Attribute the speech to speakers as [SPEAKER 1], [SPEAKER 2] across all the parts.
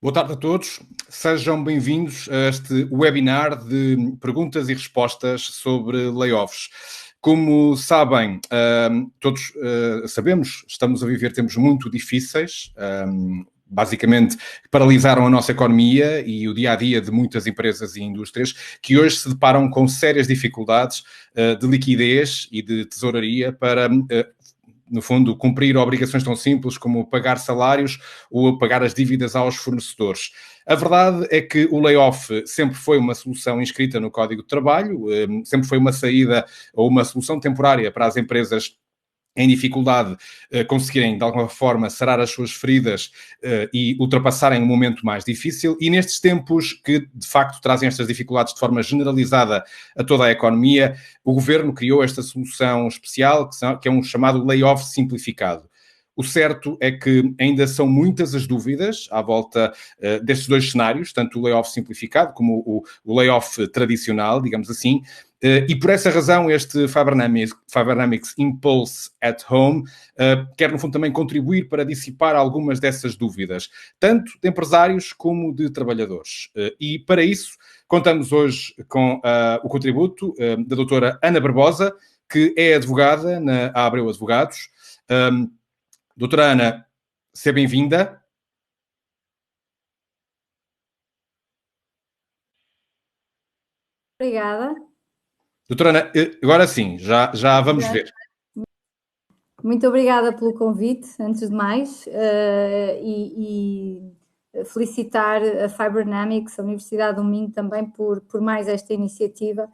[SPEAKER 1] Boa tarde a todos, sejam bem-vindos a este webinar de perguntas e respostas sobre layoffs. Como sabem, todos sabemos, estamos a viver tempos muito difíceis, basicamente paralisaram a nossa economia e o dia-a-dia de muitas empresas e indústrias que hoje se deparam com sérias dificuldades de liquidez e de tesouraria para no fundo, cumprir obrigações tão simples como pagar salários ou pagar as dívidas aos fornecedores. A verdade é que o layoff sempre foi uma solução inscrita no Código de Trabalho, sempre foi uma saída ou uma solução temporária para as empresas em dificuldade, conseguirem, de alguma forma, sarar as suas feridas e ultrapassarem um momento mais difícil. E nestes tempos que, de facto, trazem estas dificuldades de forma generalizada a toda a economia, o Governo criou esta solução especial, que é um chamado layoff simplificado. O certo é que ainda são muitas as dúvidas à volta destes dois cenários, tanto o layoff simplificado como o layoff tradicional, digamos assim, e por essa razão este Fibernamics Impulse at Home quer, no fundo, também contribuir para dissipar algumas dessas dúvidas, tanto de empresários como de trabalhadores. E para isso contamos hoje com o contributo da doutora Ana Barbosa, que é advogada na Abreu Advogados. Doutora Ana, seja bem-vinda.
[SPEAKER 2] Obrigada.
[SPEAKER 1] Doutora Ana, agora sim, já vamos ver.
[SPEAKER 2] Muito obrigada pelo convite, antes de mais, e felicitar a Fibernamics, a Universidade do Minho, também por mais esta iniciativa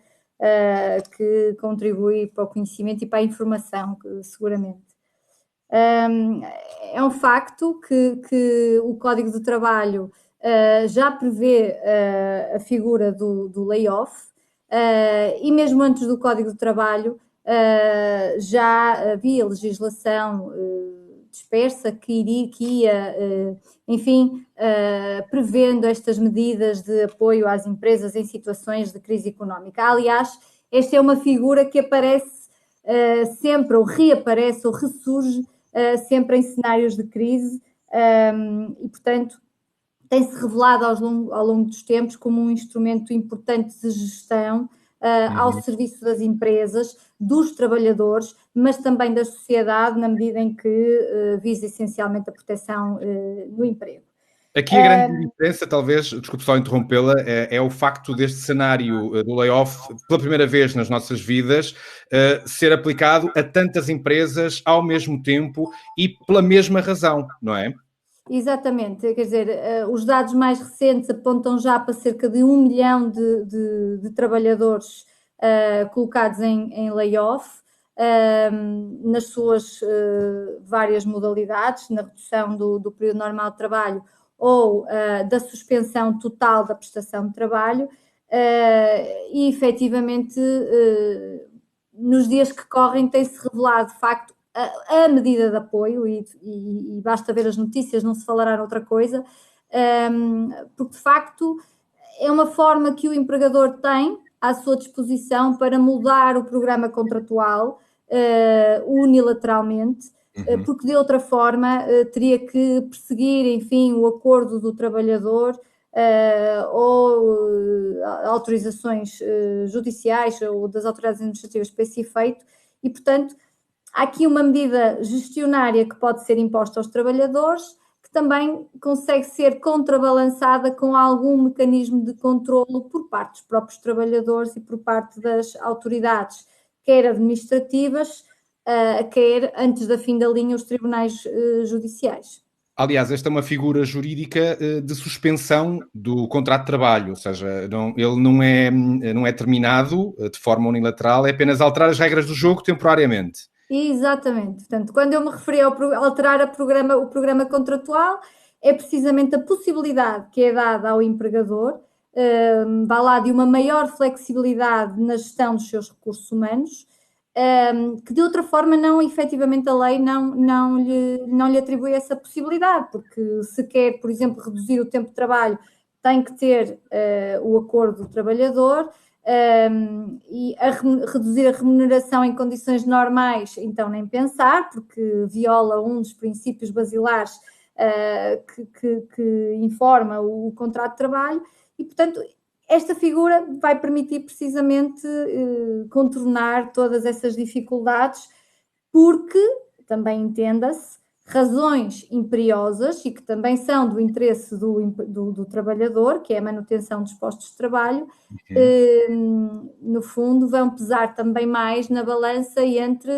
[SPEAKER 2] que contribui para o conhecimento e para a informação, seguramente. É um facto que o Código do Trabalho já prevê a figura do layoff, e mesmo antes do Código do Trabalho já havia legislação dispersa que ia, enfim, prevendo estas medidas de apoio às empresas em situações de crise económica. Aliás, esta é uma figura que aparece sempre, ou reaparece, ou ressurge sempre em cenários de crise, e, portanto, tem-se revelado ao longo dos tempos como um instrumento importante de gestão ao serviço das empresas, dos trabalhadores, mas também da sociedade, na medida em que visa essencialmente a proteção no emprego.
[SPEAKER 1] Aqui a grande diferença, talvez, desculpe só interrompê-la, é o facto deste cenário do layoff, pela primeira vez nas nossas vidas, ser aplicado a tantas empresas ao mesmo tempo e pela mesma razão, não é?
[SPEAKER 2] Exatamente, quer dizer, os dados mais recentes apontam já para cerca de 1 milhão de trabalhadores colocados em layoff, nas suas várias modalidades, na redução do período normal de trabalho ou da suspensão total da prestação de trabalho, e efetivamente nos dias que correm tem-se revelado de facto a medida de apoio, e basta ver as notícias, não se falará noutra coisa, porque de facto é uma forma que o empregador tem à sua disposição para mudar o programa contratual unilateralmente, porque de outra forma teria que perseguir, enfim, o acordo do trabalhador ou autorizações judiciais ou das autoridades administrativas para esse efeito, e portanto há aqui uma medida gestionária que pode ser imposta aos trabalhadores, que também consegue ser contrabalançada com algum mecanismo de controlo por parte dos próprios trabalhadores e por parte das autoridades, quer administrativas, quer, antes da fim da linha, os tribunais judiciais.
[SPEAKER 1] Aliás, esta é uma figura jurídica de suspensão do contrato de trabalho, ou seja, ele não é terminado de forma unilateral, é apenas alterar as regras do jogo temporariamente.
[SPEAKER 2] Exatamente. Portanto, quando eu me referi ao alterar o programa contratual, é precisamente a possibilidade que é dada ao empregador, vá lá, de uma maior flexibilidade na gestão dos seus recursos humanos, que de outra forma efetivamente a lei não lhe atribui essa possibilidade, porque se quer, por exemplo, reduzir o tempo de trabalho, tem que ter o acordo do trabalhador, e reduzir a remuneração em condições normais, então nem pensar, porque viola um dos princípios basilares que informa o contrato de trabalho e, portanto, esta figura vai permitir precisamente contornar todas essas dificuldades, porque, também entenda-se, razões imperiosas e que também são do interesse do trabalhador, que é a manutenção dos postos de trabalho, no fundo vão pesar também mais na balança entre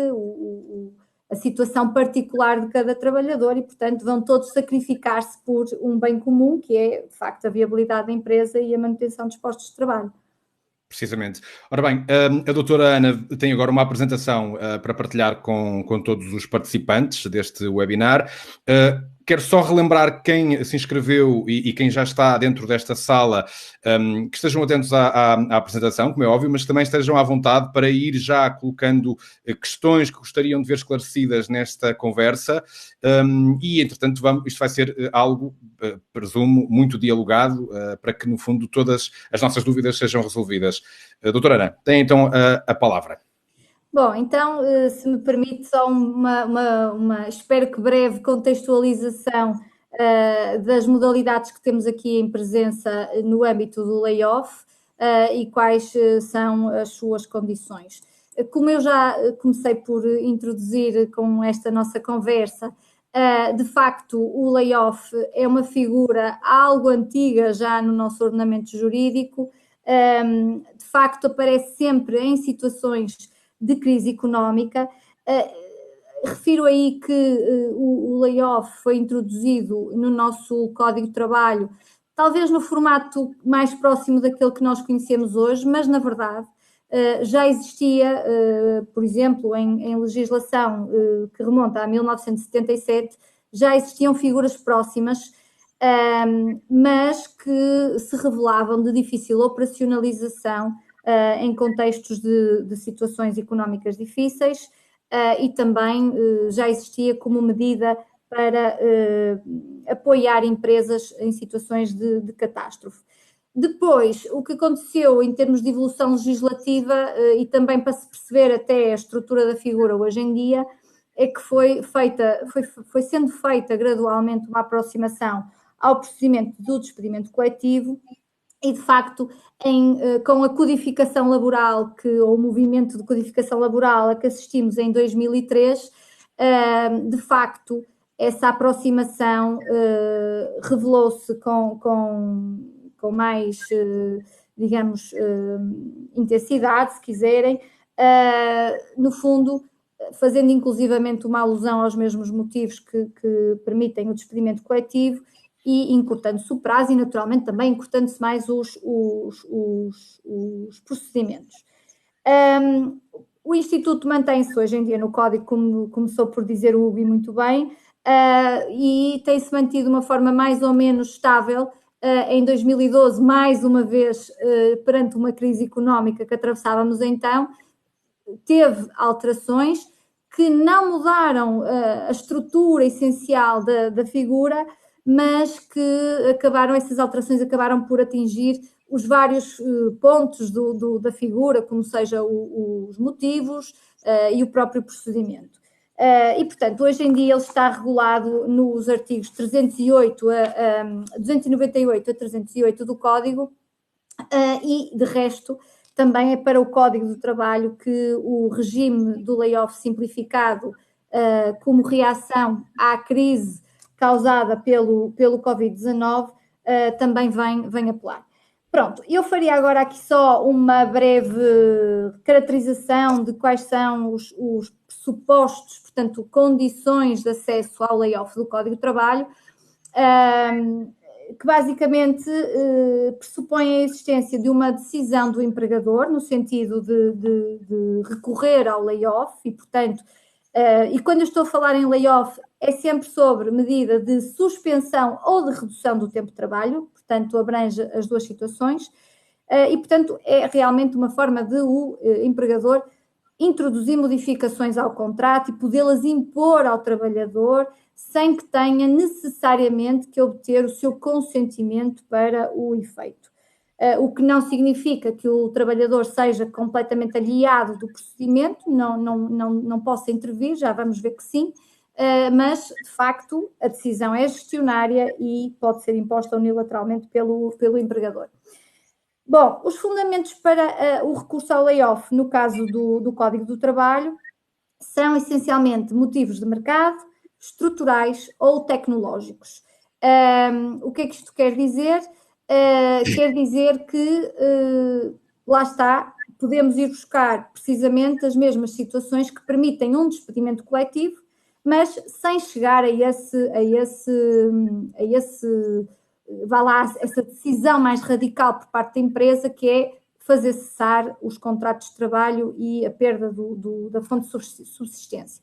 [SPEAKER 2] a situação particular de cada trabalhador e, portanto, vão todos sacrificar-se por um bem comum, que é, de facto, a viabilidade da empresa e a manutenção dos postos de trabalho.
[SPEAKER 1] Precisamente. Ora bem, a doutora Ana tem agora uma apresentação para partilhar com todos os participantes deste webinar. Quero só relembrar quem se inscreveu e quem já está dentro desta sala, que estejam atentos à apresentação, como é óbvio, mas também estejam à vontade para ir já colocando questões que gostariam de ver esclarecidas nesta conversa e, entretanto, isto vai ser algo, presumo, muito dialogado para que, no fundo, todas as nossas dúvidas sejam resolvidas. Doutora Ana, tem então a palavra.
[SPEAKER 2] Bom, então, se me permite só uma espero que breve contextualização das modalidades que temos aqui em presença no âmbito do layoff e quais são as suas condições. Como eu já comecei por introduzir com esta nossa conversa, de facto, o layoff é uma figura algo antiga já no nosso ordenamento jurídico, de facto aparece sempre em situações de crise económica. Refiro aí que o layoff foi introduzido no nosso Código de Trabalho, talvez no formato mais próximo daquele que nós conhecemos hoje, mas na verdade já existia, por exemplo, em legislação que remonta a 1977, já existiam figuras próximas, mas que se revelavam de difícil operacionalização em contextos de situações económicas difíceis e também já existia como medida para apoiar empresas em situações de catástrofe. Depois, o que aconteceu em termos de evolução legislativa e também para se perceber até a estrutura da figura hoje em dia, é que foi sendo feita gradualmente uma aproximação ao procedimento do despedimento coletivo e, de facto, com a codificação laboral, ou o movimento de codificação laboral a que assistimos em 2003, de facto, essa aproximação revelou-se com mais, digamos, intensidade, se quiserem, no fundo, fazendo inclusivamente uma alusão aos mesmos motivos que permitem o despedimento coletivo e encurtando-se o prazo e, naturalmente, também encurtando-se mais os procedimentos. O Instituto mantém-se hoje em dia no Código, como começou por dizer o Hugo muito bem, e tem-se mantido de uma forma mais ou menos estável. Em 2012, mais uma vez, perante uma crise económica que atravessávamos então, teve alterações que não mudaram a estrutura essencial da figura, mas que essas alterações acabaram por atingir os vários pontos da figura, como seja os motivos e o próprio procedimento. E, portanto, hoje em dia ele está regulado nos artigos 298 a 308 do Código e, de resto, também é para o Código do Trabalho que o regime do layoff simplificado como reação à crise causada pelo Covid-19 também vem apelar. Pronto, eu faria agora aqui só uma breve caracterização de quais são os pressupostos, portanto, condições de acesso ao layoff do Código de Trabalho, que basicamente pressupõe a existência de uma decisão do empregador no sentido de recorrer ao layoff e, portanto, e quando eu estou a falar em layoff é sempre sobre medida de suspensão ou de redução do tempo de trabalho, portanto abrange as duas situações e, portanto, é realmente uma forma de o empregador introduzir modificações ao contrato e podê-las impor ao trabalhador sem que tenha necessariamente que obter o seu consentimento para o efeito. O que não significa que o trabalhador seja completamente aliado do procedimento, não possa intervir, já vamos ver que sim, mas, de facto, a decisão é gestionária e pode ser imposta unilateralmente pelo empregador. Bom, os fundamentos para o recurso ao layoff, no caso do Código do Trabalho, são essencialmente motivos de mercado, estruturais ou tecnológicos. O que é que isto quer dizer? Quer dizer que, lá está, podemos ir buscar precisamente as mesmas situações que permitem um despedimento coletivo, mas sem chegar a essa decisão mais radical por parte da empresa, que é fazer cessar os contratos de trabalho e a perda da fonte de subsistência.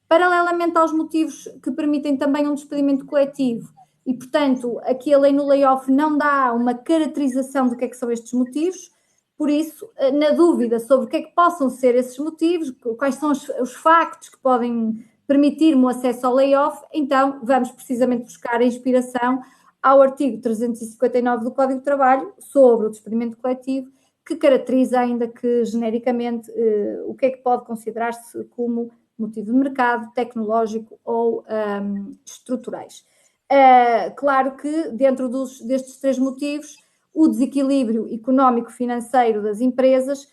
[SPEAKER 2] Paralelamente aos motivos que permitem também um despedimento coletivo, e, portanto, aqui a lei no layoff não dá uma caracterização do que é que são estes motivos, por isso, na dúvida sobre o que é que possam ser esses motivos, quais são os factos que podem permitir-me o acesso ao layoff, então vamos precisamente buscar a inspiração ao artigo 359 do Código de Trabalho sobre o despedimento coletivo, que caracteriza, ainda que genericamente, o que é que pode considerar-se como motivo de mercado, tecnológico ou estruturais. Claro que dentro destes três motivos, o desequilíbrio económico-financeiro das empresas,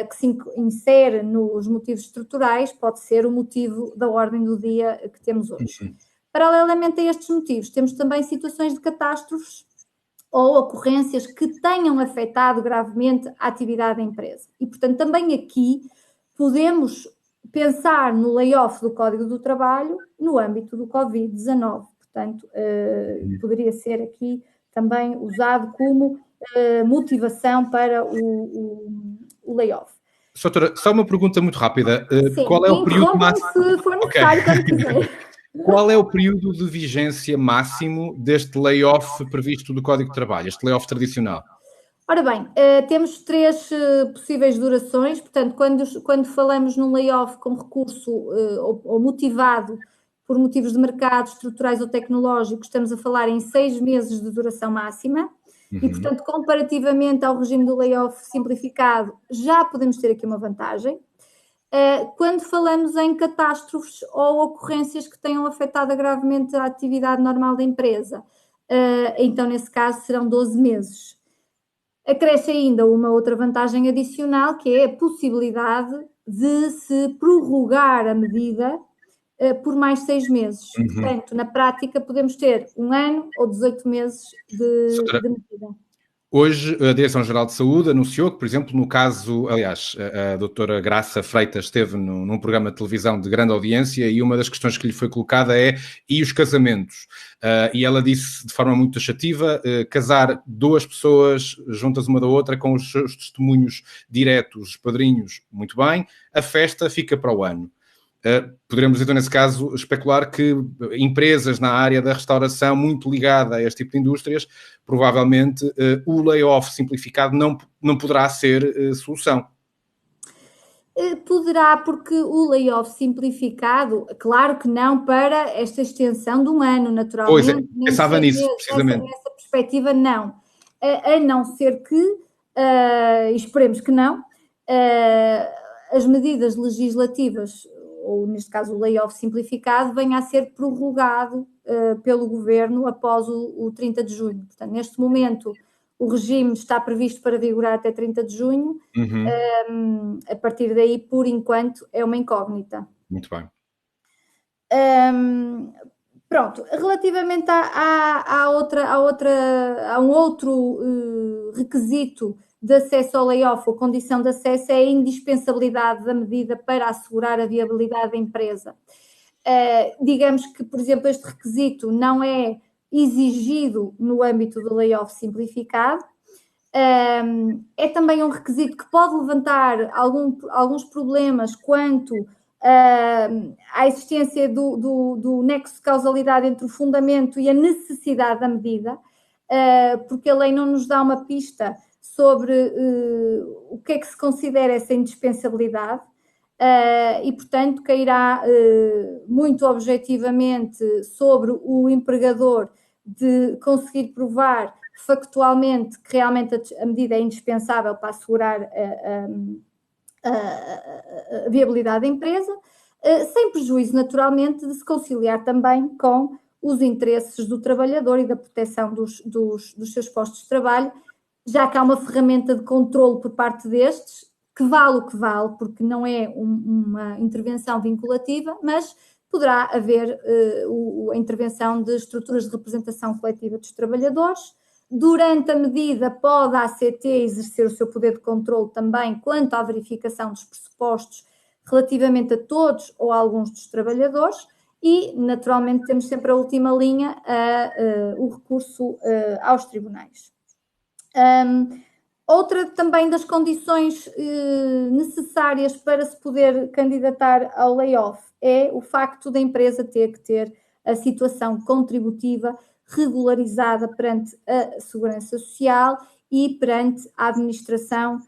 [SPEAKER 2] que se insere nos motivos estruturais, pode ser o motivo da ordem do dia que temos hoje. Paralelamente a estes motivos, temos também situações de catástrofes ou ocorrências que tenham afetado gravemente a atividade da empresa. E, portanto, também aqui podemos pensar no layoff do Código do Trabalho no âmbito do Covid-19. Portanto, poderia ser aqui também usado como motivação para o layoff.
[SPEAKER 1] Doutora, só uma pergunta muito rápida.
[SPEAKER 2] Sim,
[SPEAKER 1] qual é o período máximo?
[SPEAKER 2] Se for necessário, quando quiser.
[SPEAKER 1] Qual é o período de vigência máximo deste layoff previsto do Código de Trabalho, este layoff tradicional?
[SPEAKER 2] Ora bem, temos três possíveis durações, portanto, quando falamos num layoff com recurso ou motivado por motivos de mercado, estruturais ou tecnológicos, estamos a falar em 6 meses de duração máxima. E, portanto, comparativamente ao regime do layoff simplificado, já podemos ter aqui uma vantagem. Quando falamos em catástrofes ou ocorrências que tenham afetado gravemente a atividade normal da empresa, então, nesse caso, serão 12 meses. Acresce ainda uma outra vantagem adicional, que é a possibilidade de se prorrogar a medida por mais 6 meses. Portanto, na prática, podemos ter 1 ano ou 18 meses de medida.
[SPEAKER 1] Hoje, a Direção-Geral de Saúde anunciou que, por exemplo, no caso, aliás, a doutora Graça Freitas esteve num programa de televisão de grande audiência e uma das questões que lhe foi colocada é: e os casamentos? E ela disse de forma muito taxativa, casar 2 pessoas juntas uma da outra com os seus testemunhos diretos, os padrinhos, muito bem, a festa fica para o ano. Poderemos, então, nesse caso, especular que empresas na área da restauração, muito ligada a este tipo de indústrias, provavelmente o layoff simplificado não poderá ser solução.
[SPEAKER 2] Poderá, porque o layoff simplificado, claro que não para esta extensão de 1 ano, naturalmente.
[SPEAKER 1] Pois é, pensava nisso, precisamente.
[SPEAKER 2] Nessa perspectiva, não. A não ser que, esperemos que não, as medidas legislativas, ou neste caso o layoff simplificado, venha a ser prorrogado pelo Governo após o 30 de junho. Portanto, neste momento, o regime está previsto para vigorar até 30 de junho. A partir daí, por enquanto, é uma incógnita.
[SPEAKER 1] Muito bem.
[SPEAKER 2] Pronto, relativamente a um outro requisito de acesso ao layoff ou condição de acesso, é a indispensabilidade da medida para assegurar a viabilidade da empresa. Digamos que, por exemplo, este requisito não é exigido no âmbito do layoff simplificado. É também um requisito que pode levantar alguns problemas quanto à existência do nexo de causalidade entre o fundamento e a necessidade da medida, porque a lei não nos dá uma pista sobre o que é que se considera essa indispensabilidade. E, portanto, cairá muito objetivamente sobre o empregador de conseguir provar factualmente que realmente a medida é indispensável para assegurar a viabilidade da empresa. sem prejuízo, naturalmente, de se conciliar também com os interesses do trabalhador e da proteção dos seus postos de trabalho, já que há uma ferramenta de controle por parte destes, que vale o que vale, porque não é uma intervenção vinculativa, mas poderá haver a intervenção de estruturas de representação coletiva dos trabalhadores. Durante a medida, pode a ACT exercer o seu poder de controle também quanto à verificação dos pressupostos relativamente a todos ou a alguns dos trabalhadores e, naturalmente, temos sempre a última linha, o recurso aos tribunais. Outra também das condições necessárias para se poder candidatar ao layoff é o facto da empresa ter que ter a situação contributiva regularizada perante a Segurança Social e perante a administração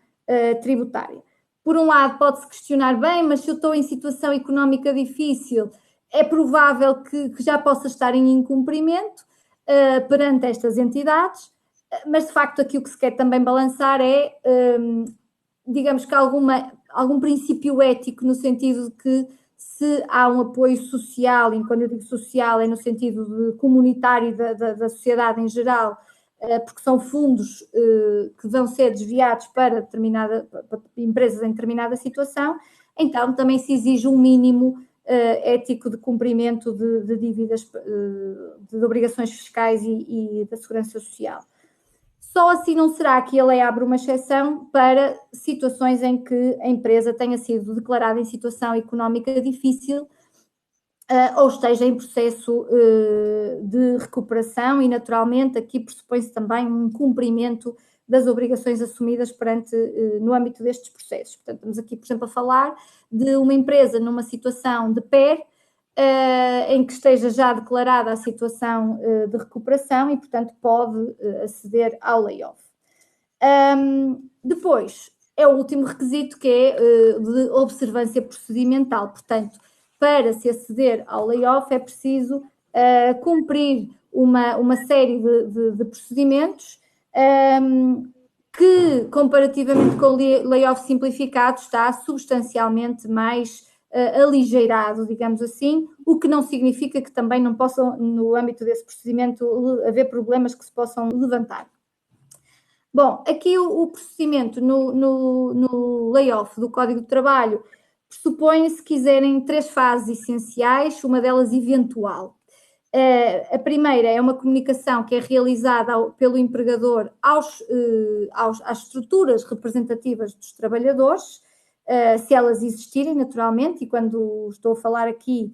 [SPEAKER 2] tributária. Por um lado, pode-se questionar, bem, mas se eu estou em situação económica difícil, é provável que já possa estar em incumprimento perante estas entidades, mas de facto aqui o que se quer também balançar é, digamos que algum princípio ético, no sentido de que se há um apoio social, e quando eu digo social é no sentido de comunitário da sociedade em geral, porque são fundos que vão ser desviados para empresas em determinada situação, então também se exige um mínimo ético de cumprimento de dívidas, de obrigações fiscais e da segurança social. Só assim não será que a lei abre uma exceção para situações em que a empresa tenha sido declarada em situação económica difícil ou esteja em processo de recuperação e, naturalmente, aqui pressupõe-se também um cumprimento das obrigações assumidas no âmbito destes processos. Portanto, estamos aqui, por exemplo, a falar de uma empresa numa situação de PER, em que esteja já declarada a situação de recuperação e, portanto, pode aceder ao layoff. Depois, é o último requisito, que é de observância procedimental. Portanto, para se aceder ao layoff é preciso cumprir uma série de procedimentos que, comparativamente com o layoff simplificado, está substancialmente mais aligeirado, digamos assim, o que não significa que também não possam, no âmbito desse procedimento, haver problemas que se possam levantar. Bom, aqui o procedimento no layoff do Código de Trabalho pressupõe, se quiserem, 3 fases essenciais, uma delas eventual. A primeira é uma comunicação que é realizada pelo empregador às estruturas representativas dos trabalhadores, se elas existirem, naturalmente, e quando estou a falar aqui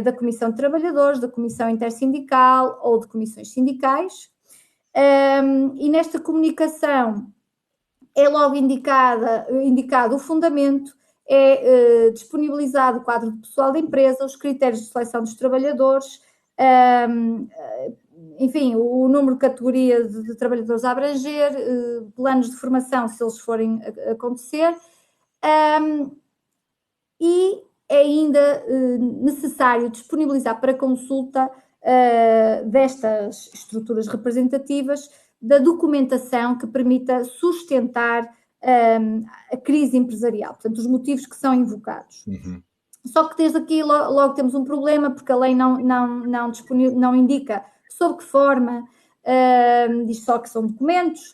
[SPEAKER 2] da Comissão de Trabalhadores, da Comissão Intersindical ou de comissões sindicais, e nesta comunicação é logo indicado o fundamento, é disponibilizado o quadro de pessoal da empresa, os critérios de seleção dos trabalhadores, enfim, o número de categorias de trabalhadores a abranger, planos de formação, se eles forem acontecer, e é ainda necessário disponibilizar para consulta destas estruturas representativas da documentação que permita sustentar a crise empresarial, portanto, os motivos que são invocados. Uhum. Só que desde aqui logo temos um problema, porque a lei não indica sob que forma, diz só que são documentos,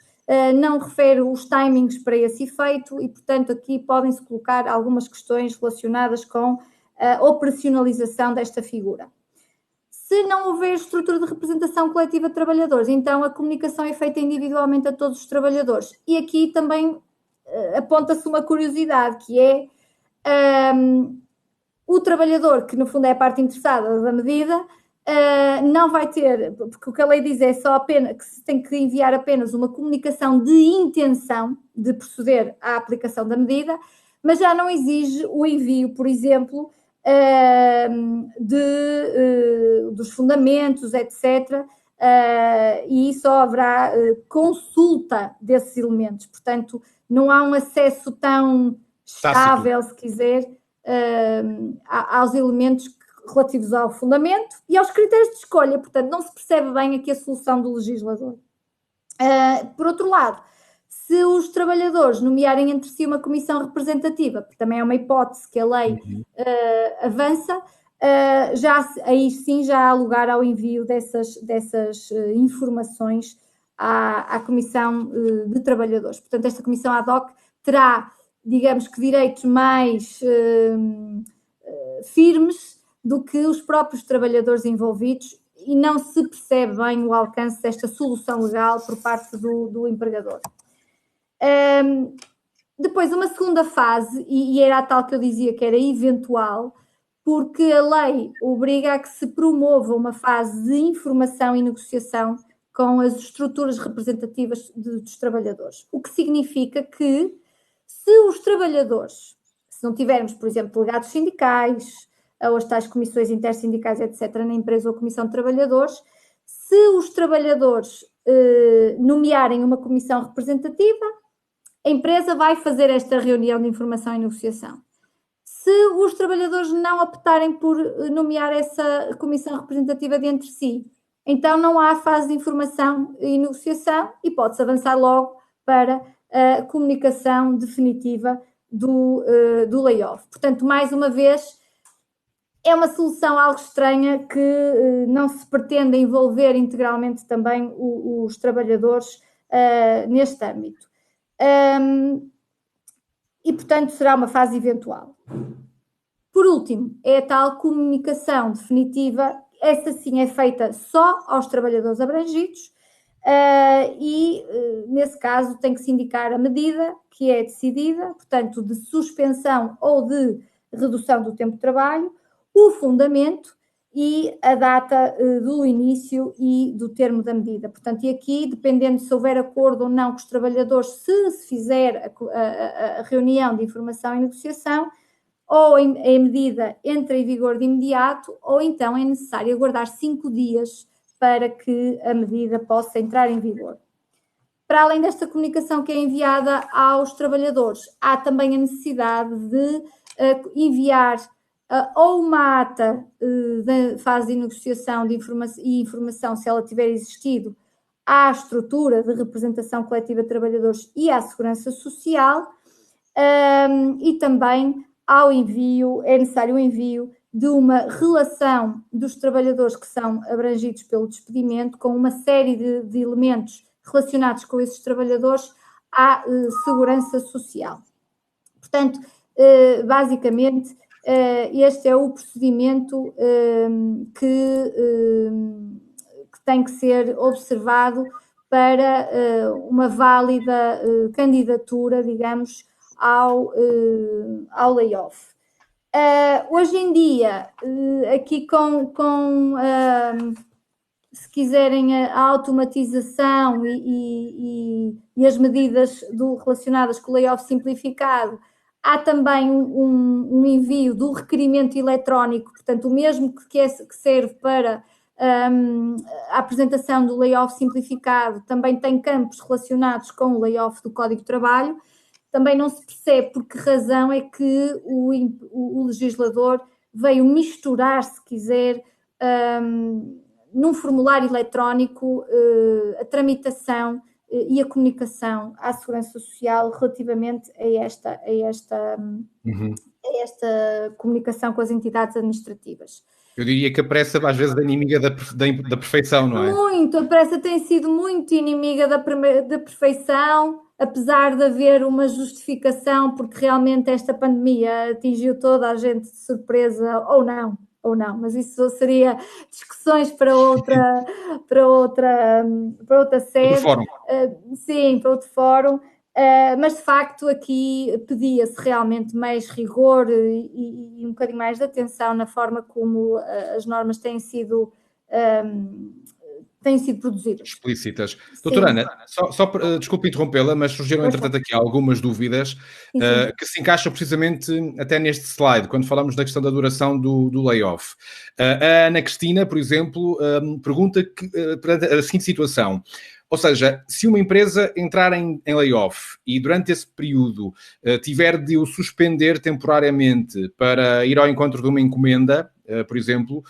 [SPEAKER 2] não refere os timings para esse efeito e, portanto, aqui podem-se colocar algumas questões relacionadas com a operacionalização desta figura. Se não houver estrutura de representação coletiva de trabalhadores, então a comunicação é feita individualmente a todos os trabalhadores. E aqui também aponta-se uma curiosidade, que é o trabalhador, que no fundo é a parte interessada da medida, não vai ter, porque o que a lei diz é só apenas que se tem que enviar apenas uma comunicação de intenção de proceder à aplicação da medida, mas já não exige o envio, por exemplo, dos fundamentos, etc., e só haverá consulta desses elementos. Portanto, não há um acesso tão estável, se quiser, aos elementos relativos ao fundamento e aos critérios de escolha. Portanto, não se percebe bem aqui a solução do legislador. Por outro lado, se os trabalhadores nomearem entre si uma comissão representativa, porque também é uma hipótese que a lei avança, aí sim já há lugar ao envio dessas informações à Comissão de Trabalhadores. Portanto, esta Comissão ad hoc terá, digamos que, direitos mais firmes do que os próprios trabalhadores envolvidos, e não se percebe bem o alcance desta solução legal por parte do empregador. Depois, uma segunda fase, e era a tal que eu dizia que era eventual, porque a lei obriga a que se promova uma fase de informação e negociação com as estruturas representativas dos trabalhadores. O que significa que, se os trabalhadores, se não tivermos, por exemplo, delegados sindicais, ou as tais comissões intersindicais, etc., na empresa ou comissão de trabalhadores, se os trabalhadores nomearem uma comissão representativa, a empresa vai fazer esta reunião de informação e negociação. Se os trabalhadores não optarem por nomear essa comissão representativa de entre si, então não há fase de informação e negociação e pode-se avançar logo para a comunicação definitiva do layoff. Portanto, mais uma vez, é uma solução algo estranha que não se pretende envolver integralmente também os trabalhadores neste âmbito. E, portanto, será uma fase eventual. Por último, é a tal comunicação definitiva. Essa sim é feita só aos trabalhadores abrangidos e, nesse caso, tem que se indicar a medida que é decidida, portanto, de suspensão ou de redução do tempo de trabalho, o fundamento e a data do início e do termo da medida. Portanto, e aqui, dependendo se houver acordo ou não com os trabalhadores, se fizer a reunião de informação e negociação, ou a medida entra em vigor de imediato, ou então é necessário aguardar 5 dias para que a medida possa entrar em vigor. Para além desta comunicação que é enviada aos trabalhadores, há também a necessidade de enviar ou uma ata da fase de negociação de informação, se ela tiver existido, à estrutura de representação coletiva de trabalhadores e à Segurança Social, e também é necessário o envio de uma relação dos trabalhadores que são abrangidos pelo despedimento, com uma série de elementos relacionados com esses trabalhadores à Segurança Social. Portanto, basicamente, este é o procedimento que tem que ser observado para uma válida candidatura, digamos, ao layoff. Hoje em dia, aqui se quiserem, a automatização e as medidas relacionadas com o layoff simplificado, há também um envio do requerimento eletrónico, portanto, o mesmo que serve para a apresentação do layoff simplificado, também tem campos relacionados com o layoff do Código de Trabalho. Também não se percebe por que razão é que o legislador veio misturar, se quiser, num formulário eletrónico, a tramitação e a comunicação à Segurança Social relativamente a esta comunicação com as entidades administrativas.
[SPEAKER 1] Eu diria que a pressa às vezes é inimiga da perfeição, não é?
[SPEAKER 2] Muito, a pressa tem sido muito inimiga da perfeição, apesar de haver uma justificação, porque realmente esta pandemia atingiu toda a gente de surpresa, ou não, mas isso seria discussões para outra sede.
[SPEAKER 1] Outro fórum.
[SPEAKER 2] Sim, para outro fórum. Mas de facto aqui pedia-se realmente mais rigor e um bocadinho mais de atenção na forma como as normas têm sido produzidas.
[SPEAKER 1] Explícitas. Doutora Ana, desculpe interrompê-la, mas surgiram entretanto aqui algumas dúvidas que se encaixam precisamente até neste slide, quando falamos da questão da duração do layoff. A Ana Cristina, por exemplo, pergunta a seguinte situação. Ou seja, se uma empresa entrar em layoff e durante esse período tiver de o suspender temporariamente para ir ao encontro de uma encomenda, por exemplo,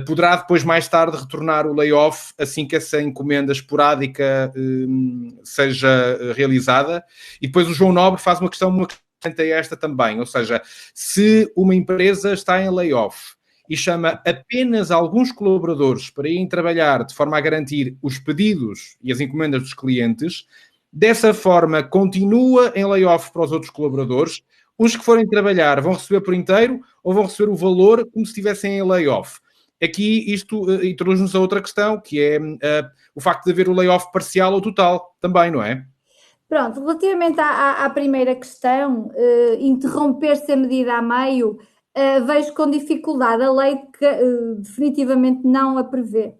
[SPEAKER 1] poderá depois, mais tarde, retornar o layoff assim que essa encomenda esporádica seja realizada. E depois o João Nobre faz uma questão a esta também, ou seja, se uma empresa está em layoff e chama apenas alguns colaboradores para irem trabalhar de forma a garantir os pedidos e as encomendas dos clientes, dessa forma continua em layoff para os outros colaboradores. Os que forem trabalhar vão receber por inteiro ou vão receber o valor como se estivessem em layoff? Aqui isto introduz-nos a outra questão, que é o facto de haver o layoff parcial ou total também, não é?
[SPEAKER 2] Pronto, relativamente à primeira questão, interromper-se a medida a meio, vejo com dificuldade, a lei que definitivamente não a prevê.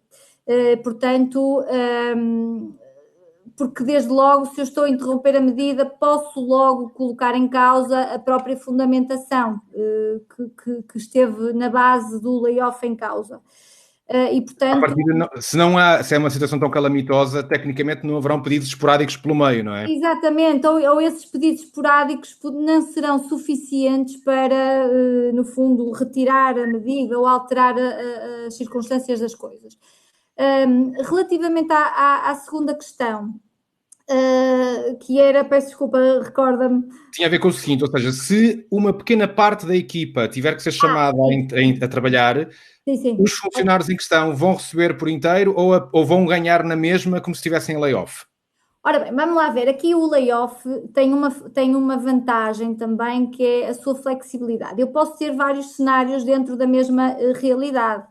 [SPEAKER 2] Portanto, porque desde logo, se eu estou a interromper a medida, posso logo colocar em causa a própria fundamentação que esteve na base do layoff em causa. E, portanto,
[SPEAKER 1] se é uma situação tão calamitosa, tecnicamente não haverão pedidos esporádicos pelo meio, não é?
[SPEAKER 2] Exatamente, ou esses pedidos esporádicos não serão suficientes para, no fundo, retirar a medida ou alterar as circunstâncias das coisas. Relativamente à segunda questão, que era, peço desculpa, recorda-me.
[SPEAKER 1] Tinha a ver com o seguinte, ou seja, se uma pequena parte da equipa tiver que ser chamada a trabalhar,
[SPEAKER 2] Sim.
[SPEAKER 1] Os funcionários em questão vão receber por inteiro ou vão ganhar na mesma como se estivessem em layoff?
[SPEAKER 2] Ora bem, vamos lá ver. Aqui o layoff tem uma vantagem também, que é a sua flexibilidade. Eu posso ter vários cenários dentro da mesma realidade.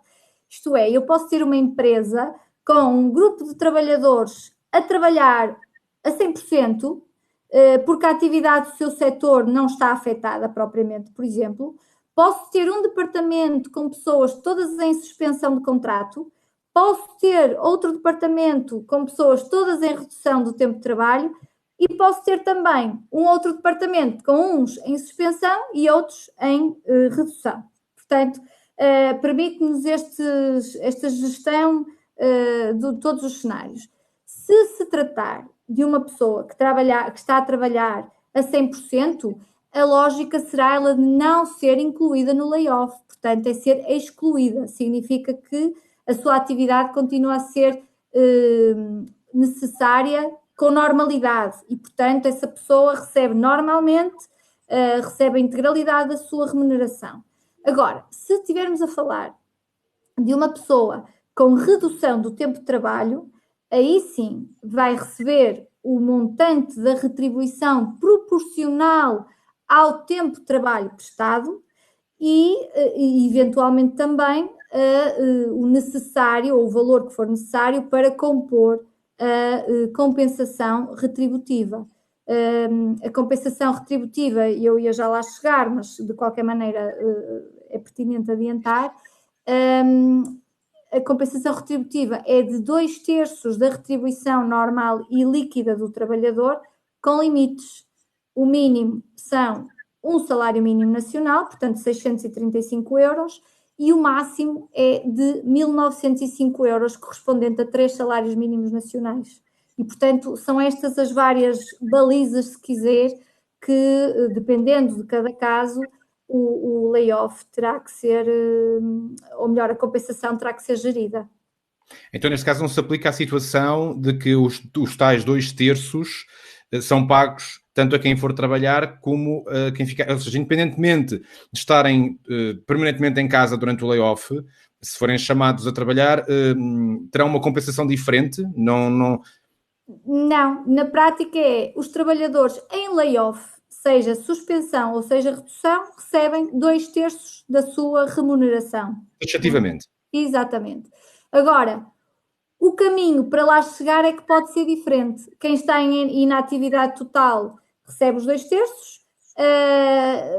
[SPEAKER 2] Isto é, eu posso ter uma empresa com um grupo de trabalhadores a trabalhar a 100%, porque a atividade do seu setor não está afetada propriamente, por exemplo. Posso ter um departamento com pessoas todas em suspensão de contrato. Posso ter outro departamento com pessoas todas em redução do tempo de trabalho e posso ter também um outro departamento com uns em suspensão e outros em redução. Portanto, permite-nos esta gestão de todos os cenários. Se se tratar de uma pessoa que está a trabalhar a 100%, a lógica será ela de não ser incluída no layoff, portanto, é ser excluída. Significa que a sua atividade continua a ser necessária com normalidade e, portanto, essa pessoa recebe normalmente, recebe a integralidade da sua remuneração. Agora, se estivermos a falar de uma pessoa com redução do tempo de trabalho, aí sim vai receber o montante da retribuição proporcional ao tempo de trabalho prestado e eventualmente também o necessário, ou o valor que for necessário para compor a compensação retributiva. A compensação retributiva, eu ia já lá chegar, mas de qualquer maneira é pertinente adiantar, a compensação retributiva é de 2/3 da retribuição normal e líquida do trabalhador, com limites. O mínimo são um salário mínimo nacional, portanto 635 euros, e o máximo é de 1.905 euros, correspondente a 3 salários mínimos nacionais. E, portanto, são estas as várias balizas, se quiser, que, dependendo de cada caso, o layoff terá que ser, ou melhor, a compensação terá que ser gerida.
[SPEAKER 1] Então, neste caso, não se aplica a situação de que os tais 2/3 são pagos tanto a quem for trabalhar como a quem fica, ou seja, independentemente de estarem permanentemente em casa durante o layoff, se forem chamados a trabalhar, terão uma compensação diferente? Não,
[SPEAKER 2] na prática é, os trabalhadores em layoff, seja suspensão ou seja redução, recebem 2/3 da sua remuneração.
[SPEAKER 1] Taxativamente.
[SPEAKER 2] Exatamente. Agora, o caminho para lá chegar é que pode ser diferente. Quem está em inatividade total recebe os 2/3,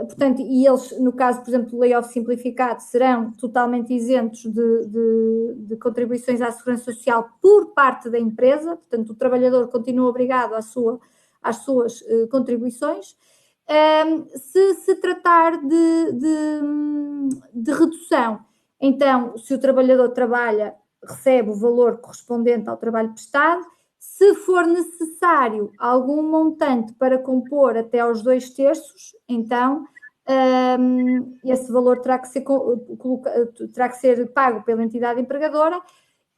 [SPEAKER 2] portanto, e eles, no caso, por exemplo, do layoff simplificado, serão totalmente isentos de contribuições à segurança social por parte da empresa, portanto, o trabalhador continua obrigado às suas contribuições. Se tratar de redução, então, se o trabalhador trabalha, recebe o valor correspondente ao trabalho prestado. Se for necessário algum montante para compor até aos 2/3, então esse valor terá que ser pago pela entidade empregadora